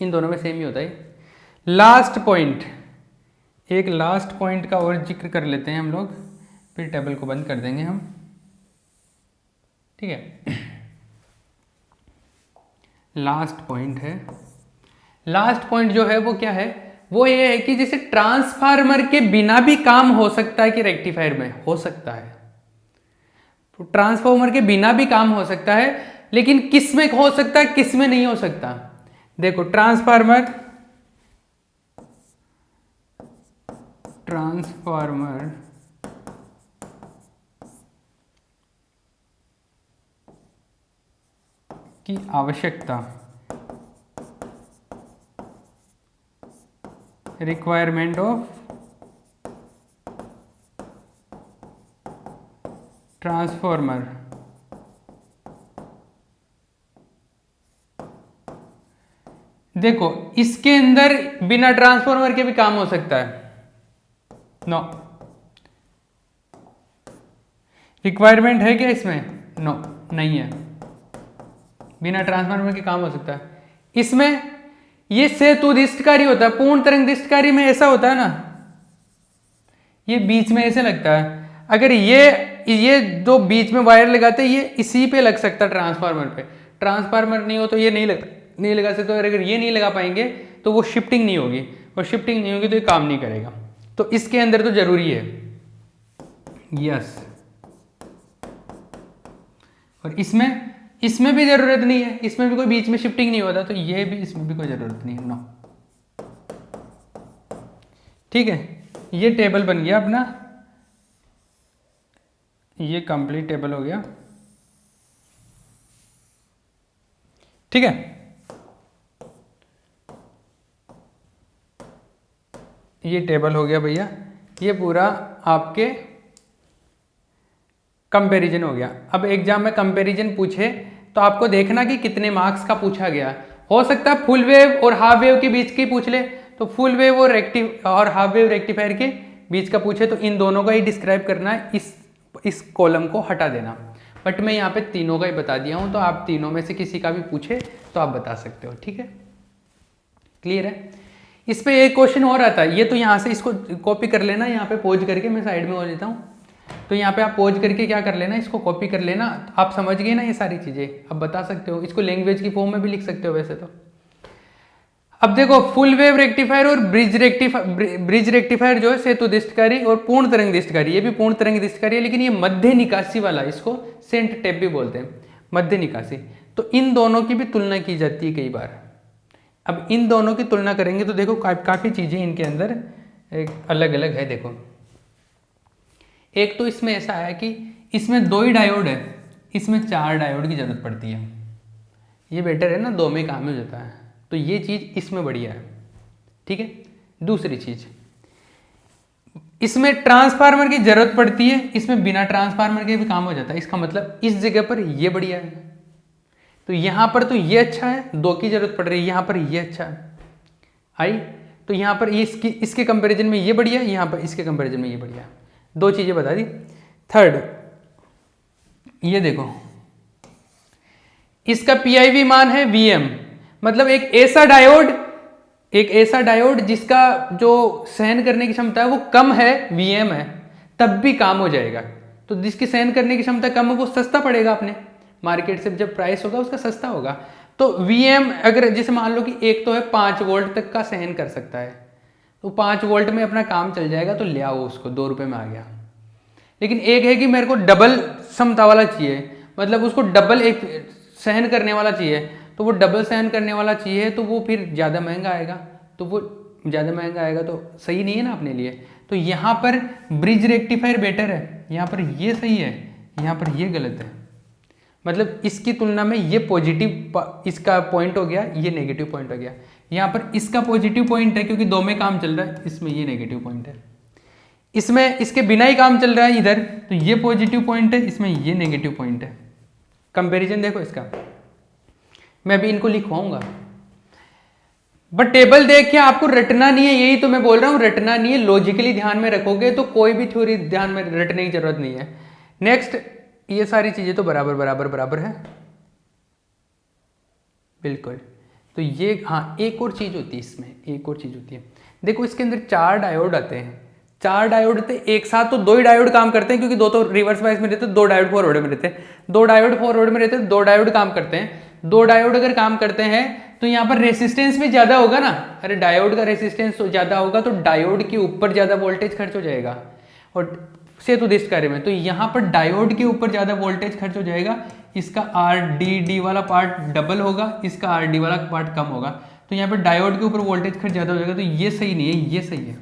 इन दोनों में सेम ही होता है। लास्ट पॉइंट, एक लास्ट पॉइंट का और जिक्र कर लेते हैं हम लोग, फिर टेबल को बंद कर देंगे हम, ठीक है। लास्ट पॉइंट है, लास्ट पॉइंट जो है वो क्या है? वो ये है कि जैसे ट्रांसफार्मर के बिना भी काम हो सकता है कि रेक्टिफायर में हो सकता है, तो ट्रांसफार्मर के बिना भी काम हो सकता है, लेकिन किस में हो सकता है, किस में नहीं हो सकता? देखो ट्रांसफार्मर की आवश्यकता, रिक्वायरमेंट ऑफ ट्रांसफार्मर, देखो इसके अंदर बिना ट्रांसफार्मर के भी काम हो सकता है। नो, रिक्वायरमेंट है क्या इसमें? नो, नहीं है, बिना ट्रांसफार्मर के काम हो सकता है। इसमें ये सेतुदिष्टकारी होता है, पूर्ण तरंग दिष्टकारी में ऐसा होता है ना, ये बीच में ऐसे लगता है। अगर ये दो बीच में वायर लगाते हैं, ये इसी पे लग सकता है ट्रांसफार्मर पे। ट्रांसफार्मर नहीं हो तो ये नहीं लगा सकते, तो अगर ये नहीं लगा पाएंगे तो वो शिफ्टिंग नहीं होगी, और शिफ्टिंग नहीं होगी तो ये काम नहीं करेगा। तो इसके अंदर तो जरूरी है, यस। और इसमें भी जरूरत नहीं है, इसमें भी कोई बीच में शिफ्टिंग नहीं होता, तो ये भी, इसमें भी कोई जरूरत नहीं है, नो। ठीक है, ये टेबल बन गया अपना, ये कंप्लीट टेबल हो गया, ठीक है। ये टेबल हो गया भैया, ये पूरा आपके कंपैरिजन हो गया। अब एग्जाम में कंपैरिजन पूछे तो आपको देखना कि कितने मार्क्स का पूछा गया। हो सकता है फुल वेव और हाफ वेव के बीच की पूछ ले, तो फुल वेव और हाफ वेव रेक्टिफायर के बीच का पूछे तो इन दोनों का ही डिस्क्राइब करना है, इस कॉलम को हटा देना। बट मैं यहाँ पे तीनों का ही बता दिया हूँ, तो आप तीनों में से किसी का भी पूछे तो आप बता सकते हो, ठीक है। क्लियर है? इस पे एक क्वेश्चन और आता है, ये तो यहाँ से इसको कॉपी कर लेना, यहाँ पे पॉज करके मैं साइड में हो लेता हूँ, तो यहाँ पे आप पॉज करके क्या कर लेना, इसको कॉपी कर लेना। आप समझ गए ना ये सारी चीज़ें, अब बता सकते हो, इसको लैंग्वेज की फॉर्म में भी लिख सकते हो वैसे तो। अब देखो फुल वेव रेक्टिफायर और ब्रिज रेक्टिफायर जो है सेतुदिष्टकारी और पूर्ण तरंग दिष्टकारी, ये भी पूर्ण तरंग दिष्टकारी है, लेकिन ये मध्य निकासी वाला, इसको सेंट टेप भी बोलते हैं, मध्य निकासी। तो इन दोनों की भी तुलना की जाती है कई बार। अब इन दोनों की तुलना करेंगे तो देखो काफ़ी चीज़ें इनके अंदर एक अलग अलग है। देखो एक तो इसमें ऐसा है कि इसमें 2 ही डायोड है, इसमें 4 डायोड की जरूरत पड़ती है। ये बेटर है ना, 2 में काम हो जाता है, तो ये चीज़ इसमें बढ़िया है, ठीक है। दूसरी चीज़, इसमें ट्रांसफार्मर की जरूरत पड़ती है, इसमें बिना ट्रांसफार्मर के भी काम हो जाता है। इसका मतलब इस जगह पर ये बढ़िया है, तो यहाँ पर तो ये अच्छा है, 2 की जरूरत पड़ रही है, यहाँ पर ये अच्छा है आई, तो यहाँ पर इसके कंपैरिजन में ये बढ़िया है, यहाँ पर इसके कंपैरिजन में ये बढ़िया है। 2 चीज़ें बता दी। थर्ड, ये देखो, इसका PIV मान है Vm, मतलब एक ऐसा डायोड जिसका जो सहन करने की क्षमता है वो कम है, Vm है, तब भी काम हो जाएगा। तो जिसकी सहन करने की क्षमता कम है वो सस्ता पड़ेगा अपने मार्केट से, जब प्राइस होगा उसका सस्ता होगा। तो Vm अगर जैसे मान लो कि एक तो है 5 वोल्ट तक का सहन कर सकता है, तो 5 वोल्ट में अपना काम चल जाएगा, तो ले आओ उसको, 2 रुपये में आ गया। लेकिन एक है कि मेरे को डबल क्षमता वाला चाहिए, मतलब उसको डबल एक सहन करने वाला चाहिए, तो वो डबल सहन करने वाला चाहिए, तो वो फिर ज़्यादा महंगा आएगा, तो वो ज़्यादा महंगा आएगा तो सही नहीं है ना अपने लिए। तो यहाँ पर ब्रिज रेक्टिफायर बेटर है, यहाँ पर ये सही है, यहाँ पर ये गलत है। मतलब इसकी तुलना में ये पॉजिटिव इसका पॉइंट हो गया, ये नेगेटिव पॉइंट हो गया। यहाँ पर इसका पॉजिटिव पॉइंट है क्योंकि 2 में काम चल रहा है, इसमें ये नेगेटिव पॉइंट है। इसमें इसके बिना ही काम चल रहा है इधर, तो ये पॉजिटिव पॉइंट है, इसमें ये नेगेटिव पॉइंट है। कंपैरिजन देखो इसका, मैं भी इनको लिखवाऊंगा, बट टेबल देख के आपको रटना नहीं है, यही तो मैं बोल रहा हूं, रटना नहीं है, लॉजिकली ध्यान में रखोगे तो कोई भी थ्योरी ध्यान में रटने की जरूरत नहीं है। नेक्स्ट, ये सारी चीजें तो बराबर बराबर बराबर है बिल्कुल। तो ये हाँ, एक और चीज होती है इसमें, एक और चीज होती है, देखो इसके अंदर 4 डायोड आते हैं, 4 डायोड थे एक साथ, तो 2 ही डायोड काम करते हैं, क्योंकि 2 तो रिवर्स बायस में रहते हैं, 2 डायोड फॉरवर्ड में रहते हैं, 2 डायोड फॉरवर्ड में रहते हैं, 2 डायोड काम करते हैं। 2 डायोड अगर काम करते हैं तो यहाँ पर रेसिस्टेंस भी ज्यादा होगा ना, अरे डायोड का रेसिस्टेंस ज्यादा होगा तो डायोड के ऊपर ज्यादा वोल्टेज खर्च हो जाएगा, और सेतुदिष्ट कार्य में तो यहाँ पर डायोड के ऊपर ज्यादा वोल्टेज खर्च हो जाएगा, इसका RDD वाला पार्ट डबल होगा, इसका RD वाला पार्ट कम होगा, तो यहाँ पर डायोड के ऊपर वोल्टेज खर्च ज्यादा हो जाएगा, तो ये सही नहीं है, ये सही है।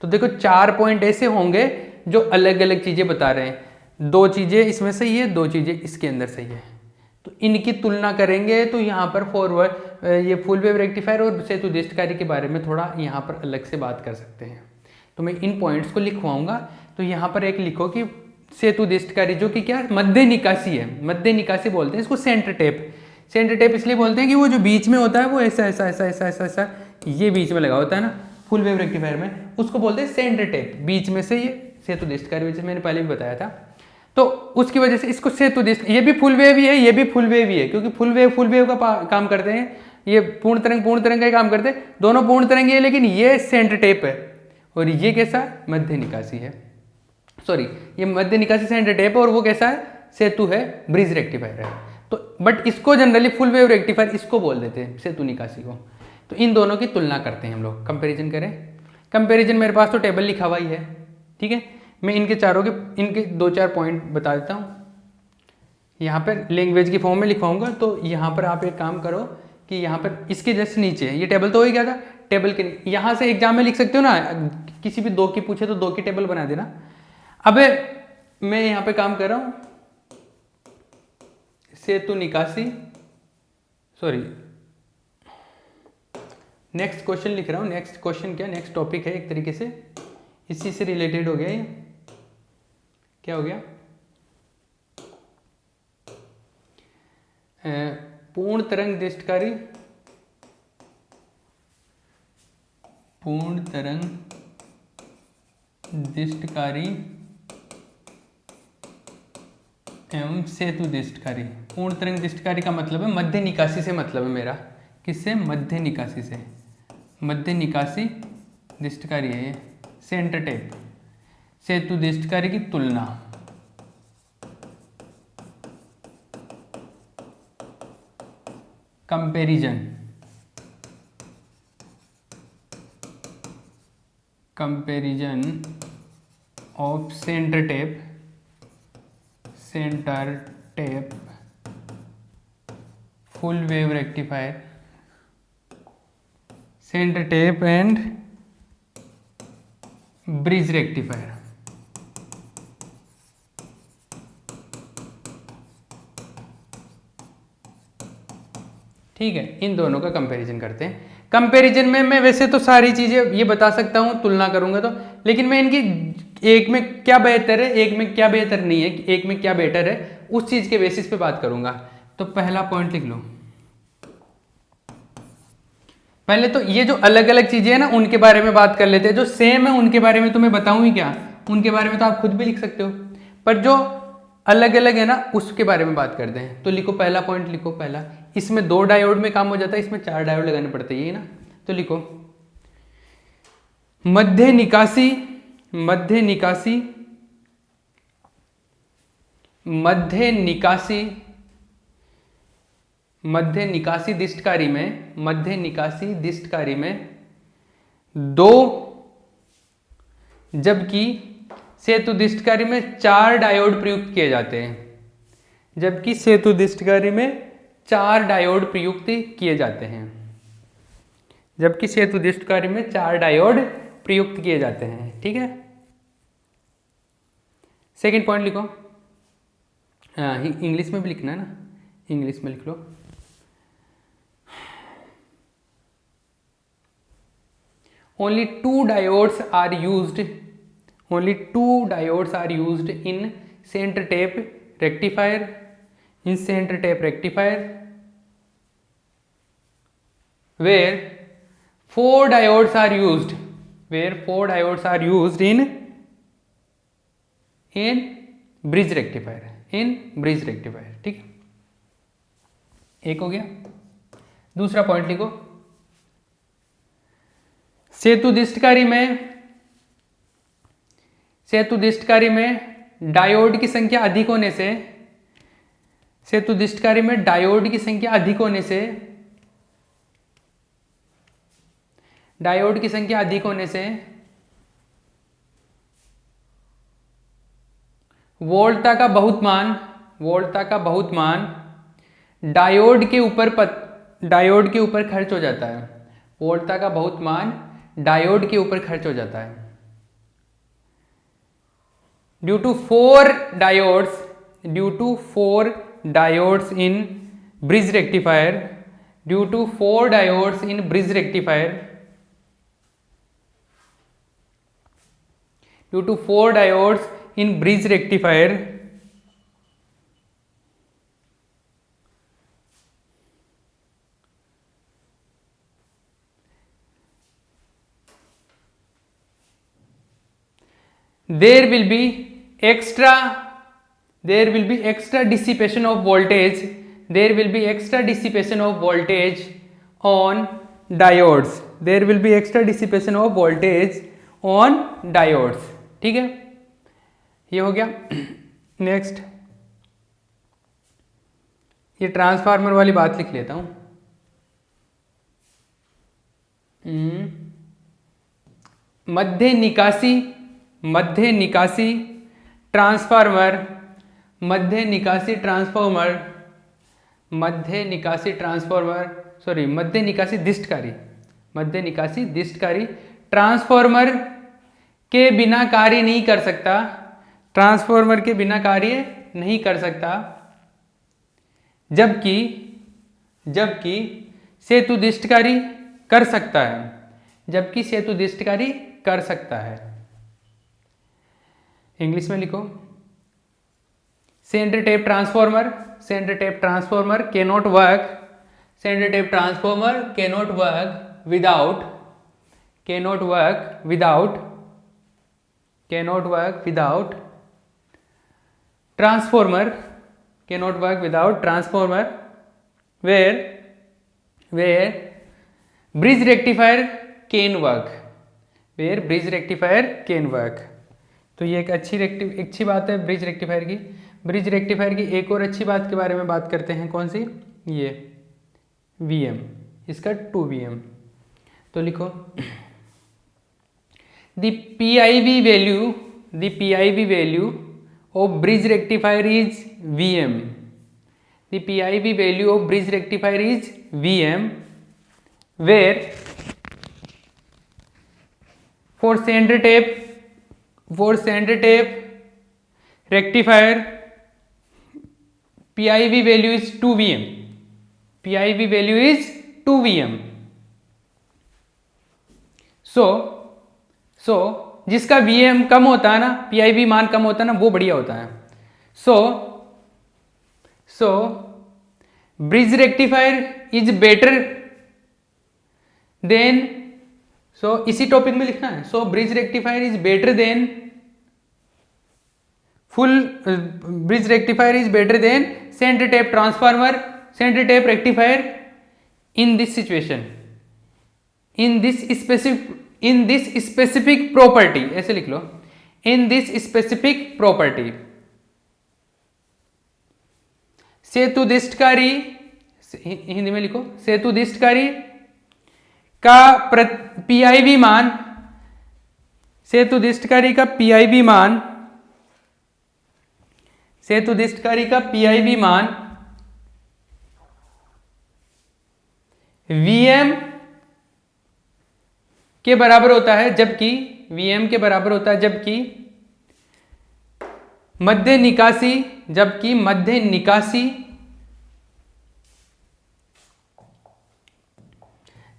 तो देखो 4 पॉइंट ऐसे होंगे जो अलग अलग चीजें बता रहे हैं, 2 चीजें इसमें सही है, 2 चीजें इसके अंदर सही है, तो इनकी तुलना करेंगे तो यहाँ पर फॉरवर्ड ये फुल वेव रेक्टिफायर और सेतुदिष्टकारी के बारे में थोड़ा यहाँ पर अलग से बात कर सकते हैं। तो मैं इन पॉइंट्स को लिखवाऊंगा। तो यहाँ पर एक लिखो कि सेतुदिष्टकारी जो कि क्या मध्य निकासी है, मध्य निकासी बोलते हैं इसको, सेंटर टेप। सेंटर टेप इसलिए बोलते हैं कि वो जो बीच में होता है वो ऐसा ऐसा ऐसा ऐसा ऐसा ऐसा ये बीच में लगा होता है ना फुल वेव रेक्टिफायर में, उसको बोलते हैं सेंटर टेप, बीच में से ये सेतुदिष्टकारी, जैसे मैंने पहले भी बताया था। तो उसकी वजह से इसको सेतुदिष्ट, ये भी फुल वेव ही है, ये भी फुल वेव ही है, क्योंकि फुल वेव का काम करते हैं, ये पूर्ण तरंग का ही काम करते हैं, दोनों पूर्ण तरंग है, लेकिन ये सेंटर टेप है और ये कैसा मध्य निकासी है, सॉरी ये मध्य निकासी सेंटर टेप है, और वो कैसा है सेतु है, ब्रिज रेक्टिफायर है। तो बट इसको जनरली फुल वेव रेक्टिफायर इसको बोल देते हैं, सेतु निकासी को। तो इन दोनों की तुलना करते हैं हम लोग, कंपेरिजन करें। कंपेरिजन मेरे पास तो टेबल लिखा हुआ ही है, ठीक है, मैं इनके चारों के इनके 2-4 पॉइंट बता देता हूँ, यहाँ पर लैंग्वेज की फॉर्म में लिखवाऊंगा। तो यहाँ पर आप एक काम करो कि यहाँ पर इसके जस्ट नीचे ये टेबल तो हो ही गया था, टेबल के यहाँ से एग्जाम में लिख सकते हो ना, किसी भी 2 की पूछे तो 2 की टेबल बना देना। अब मैं यहाँ पे काम कर रहा हूँ सेतु निकासी, सॉरी नेक्स्ट क्वेश्चन लिख रहा हूँ। नेक्स्ट क्वेश्चन क्या, नेक्स्ट टॉपिक है, एक तरीके से इसी से रिलेटेड हो गया ये, क्या हो गया, पूर्ण तरंग दिष्टकारी, पूर्ण तरंग दिष्टकारी एवं सेतु दिष्टकारी। पूर्ण तरंग दिष्टकारी का मतलब है मध्य निकासी से, मतलब है मेरा किससे, मध्य निकासी से, मध्य निकासी दिष्टकारी है ये, सेंटर टेप। सेतु दिष्टकारी की तुलना, comparison, comparison of centre tap, centre tap full wave rectifier, centre tap and bridge rectifier. ठीक है, इन दोनों का कंपैरिजन करते हैं। कंपैरिजन में मैं वैसे तो सारी चीजें ये बता सकता हूँ तुलना करूंगा तो, लेकिन मैं इनकी एक में क्या बेहतर है, एक में क्या बेहतर नहीं है, एक में क्या बेटर है, उस चीज के बेसिस पे बात करूंगा। तो पहला पॉइंट लिख लो, पहले तो ये जो अलग अलग चीजें हैं ना उनके बारे में बात कर लेते हैं। जो सेम है उनके बारे में तो मैं बताऊं ही क्या, उनके बारे में तो आप खुद भी लिख सकते हो, पर जो अलग अलग है ना, उसके बारे में बात करते हैं। तो लिखो पहला पॉइंट, लिखो पहला, इसमें 2 डायोड में काम हो जाता है, इसमें 4 डायोड लगाने पड़ते हैं, यही ना। तो लिखो मध्य निकासी, मध्य निकासी, मध्य निकासी, मध्य निकासी दिष्टकारी में, मध्य निकासी दिष्टकारी में 2, जबकि सेतु दिष्टकारी में 4 डायोड प्रयुक्त किए जाते हैं, जबकि सेतु दिष्टकारी में 4 डायोड प्रयुक्त किए जाते हैं, जबकि सेतु दिष्टकारी में 4 डायोड प्रयुक्त किए जाते हैं। ठीक है, सेकंड पॉइंट लिखो, हाँ इंग्लिश में भी लिखना है ना, इंग्लिश में लिख लो। Only 2 diodes are used, only 2 diodes are used in center tape rectifier, in center tape rectifier, where 4 diodes are used, where 4 diodes are used in bridge rectifier, in bridge rectifier। ठीक, एक हो गया। दूसरा point लिखो, सेतु दिष्टकारी में, सेतु दिष्टकारी में diode की संख्या अधिक होने से, सेतु दिष्टकारी में डायोड की संख्या अधिक होने से, डायोड की संख्या अधिक होने से वोल्टता का बहुत मान, वोल्टता का बहुत मान डायोड के ऊपर डायोड के ऊपर खर्च हो जाता है, वोल्टता का बहुत मान डायोड के ऊपर खर्च हो जाता है। Due to 4 diodes, due to 4 diodes in bridge rectifier, due to 4 diodes in bridge rectifier, due to 4 diodes in bridge rectifier, there will be extra dissipation of voltage, there will be extra dissipation of voltage on diodes, there will be extra dissipation of voltage on diodes। ठीक है, ये हो गया। Next, ये transformer वाली बात लिख लेता हूं। मध्य निकासी, मध्य निकासी ट्रांसफार्मर, मध्य निकासी ट्रांसफार्मर, मध्य निकासी ट्रांसफार्मर, सॉरी मध्य निकासी दिष्टकारी, मध्य निकासी दिष्टकारी ट्रांसफार्मर के बिना कार्य नहीं कर सकता, ट्रांसफार्मर के बिना कार्य नहीं कर सकता, जबकि जबकि सेतु दिष्टकारी कर सकता है, जबकि सेतु दिष्टकारी कर सकता है। इंग्लिश में लिखो, centre tap transformer, centre tap transformer cannot work, centre tap transformer cannot work without, cannot work without, cannot work without transformer, cannot work without transformer, where bridge rectifier can work, where bridge rectifier can work। तो ये एक अच्छी बात है bridge rectifier की। Bridge rectifier की एक और अच्छी बात के बारे में बात करते हैं, कौन सी, ये VM, इसका 2 VM। तो लिखो the PIV value of bridge rectifier is VM, the PIV value of bridge rectifier is VM, where for center tape rectifier PIV value is 2 VM, PIV value is 2 VM। so जिसका VM कम होता है ना, PIV मान कम होता है ना, वो बढ़िया होता है। so bridge rectifier is better than, इसी टॉपिक में लिखना है। bridge rectifier is better than full bridge rectifier is better than centre tap transformer, centre tap rectifier in this situation, in this specific property, ऐसे लिख लो, in this specific property. सेतुदिष्टकारी, हिंदी में लिखो, सेतुदिष्टकारी का पीआईवी मान, सेतुदिष्टकारी का पीआईवी मान, सेतुदिष्टकारी का पीआईवी मान Vm के बराबर होता है, जबकि Vm के बराबर होता है जबकि मध्य निकासी, जबकि मध्य निकासी,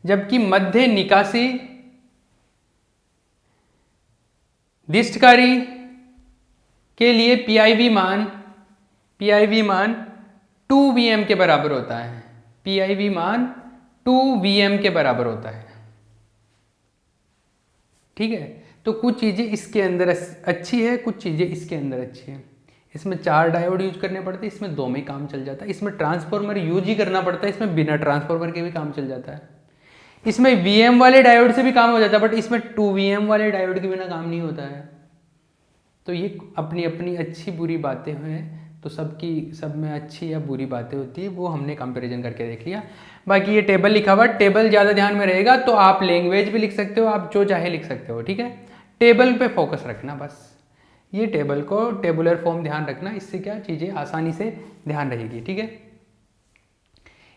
जबकि मध्य निकासी दिष्टकारी के लिए पीआईवी मान 2Vm के बराबर होता है, पीआईवी मान 2Vm के बराबर होता है। ठीक है, तो कुछ चीजें इसके अंदर अच्छी है, कुछ चीजें इसके अंदर अच्छी है। इसमें 4 डायोड यूज करने पड़ते हैं, इसमें 2 में काम चल जाता है। इसमें ट्रांसफॉर्मर यूज ही करना पड़ता है, इसमें बिना ट्रांसफॉर्मर के भी काम चल जाता है। इसमें Vm वाले डायोड से भी काम हो जाता है, बट इसमें 2Vm वाले डायोड के बिना काम नहीं होता है। तो ये अपनी अपनी अच्छी बुरी बातें हैं, तो सब में अच्छी या बुरी बातें होती है, वो हमने कंपैरिजन करके देख लिया। बाकी ये टेबल लिखा हुआ, टेबल ज़्यादा ध्यान में रहेगा, तो आप लैंग्वेज भी लिख सकते हो, आप जो चाहे लिख सकते हो। ठीक है, टेबल पे फोकस रखना बस, ये टेबल को टेबुलर फॉर्म ध्यान रखना, इससे क्या चीज़ें आसानी से ध्यान रहेगी। ठीक है,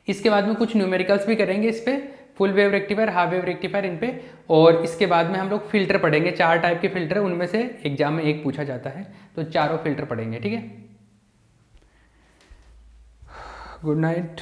इसके बाद में कुछ न्यूमेरिकल्स भी करेंगे इस पे, full wave rectifier, half wave rectifier इन पे, और इसके बाद में हम लोग फिल्टर पढ़ेंगे। 4 टाइप के फिल्टर है, उनमें से एग्जाम में एक पूछा जाता है, तो चारों फिल्टर पढ़ेंगे। ठीक है, गुड नाइट।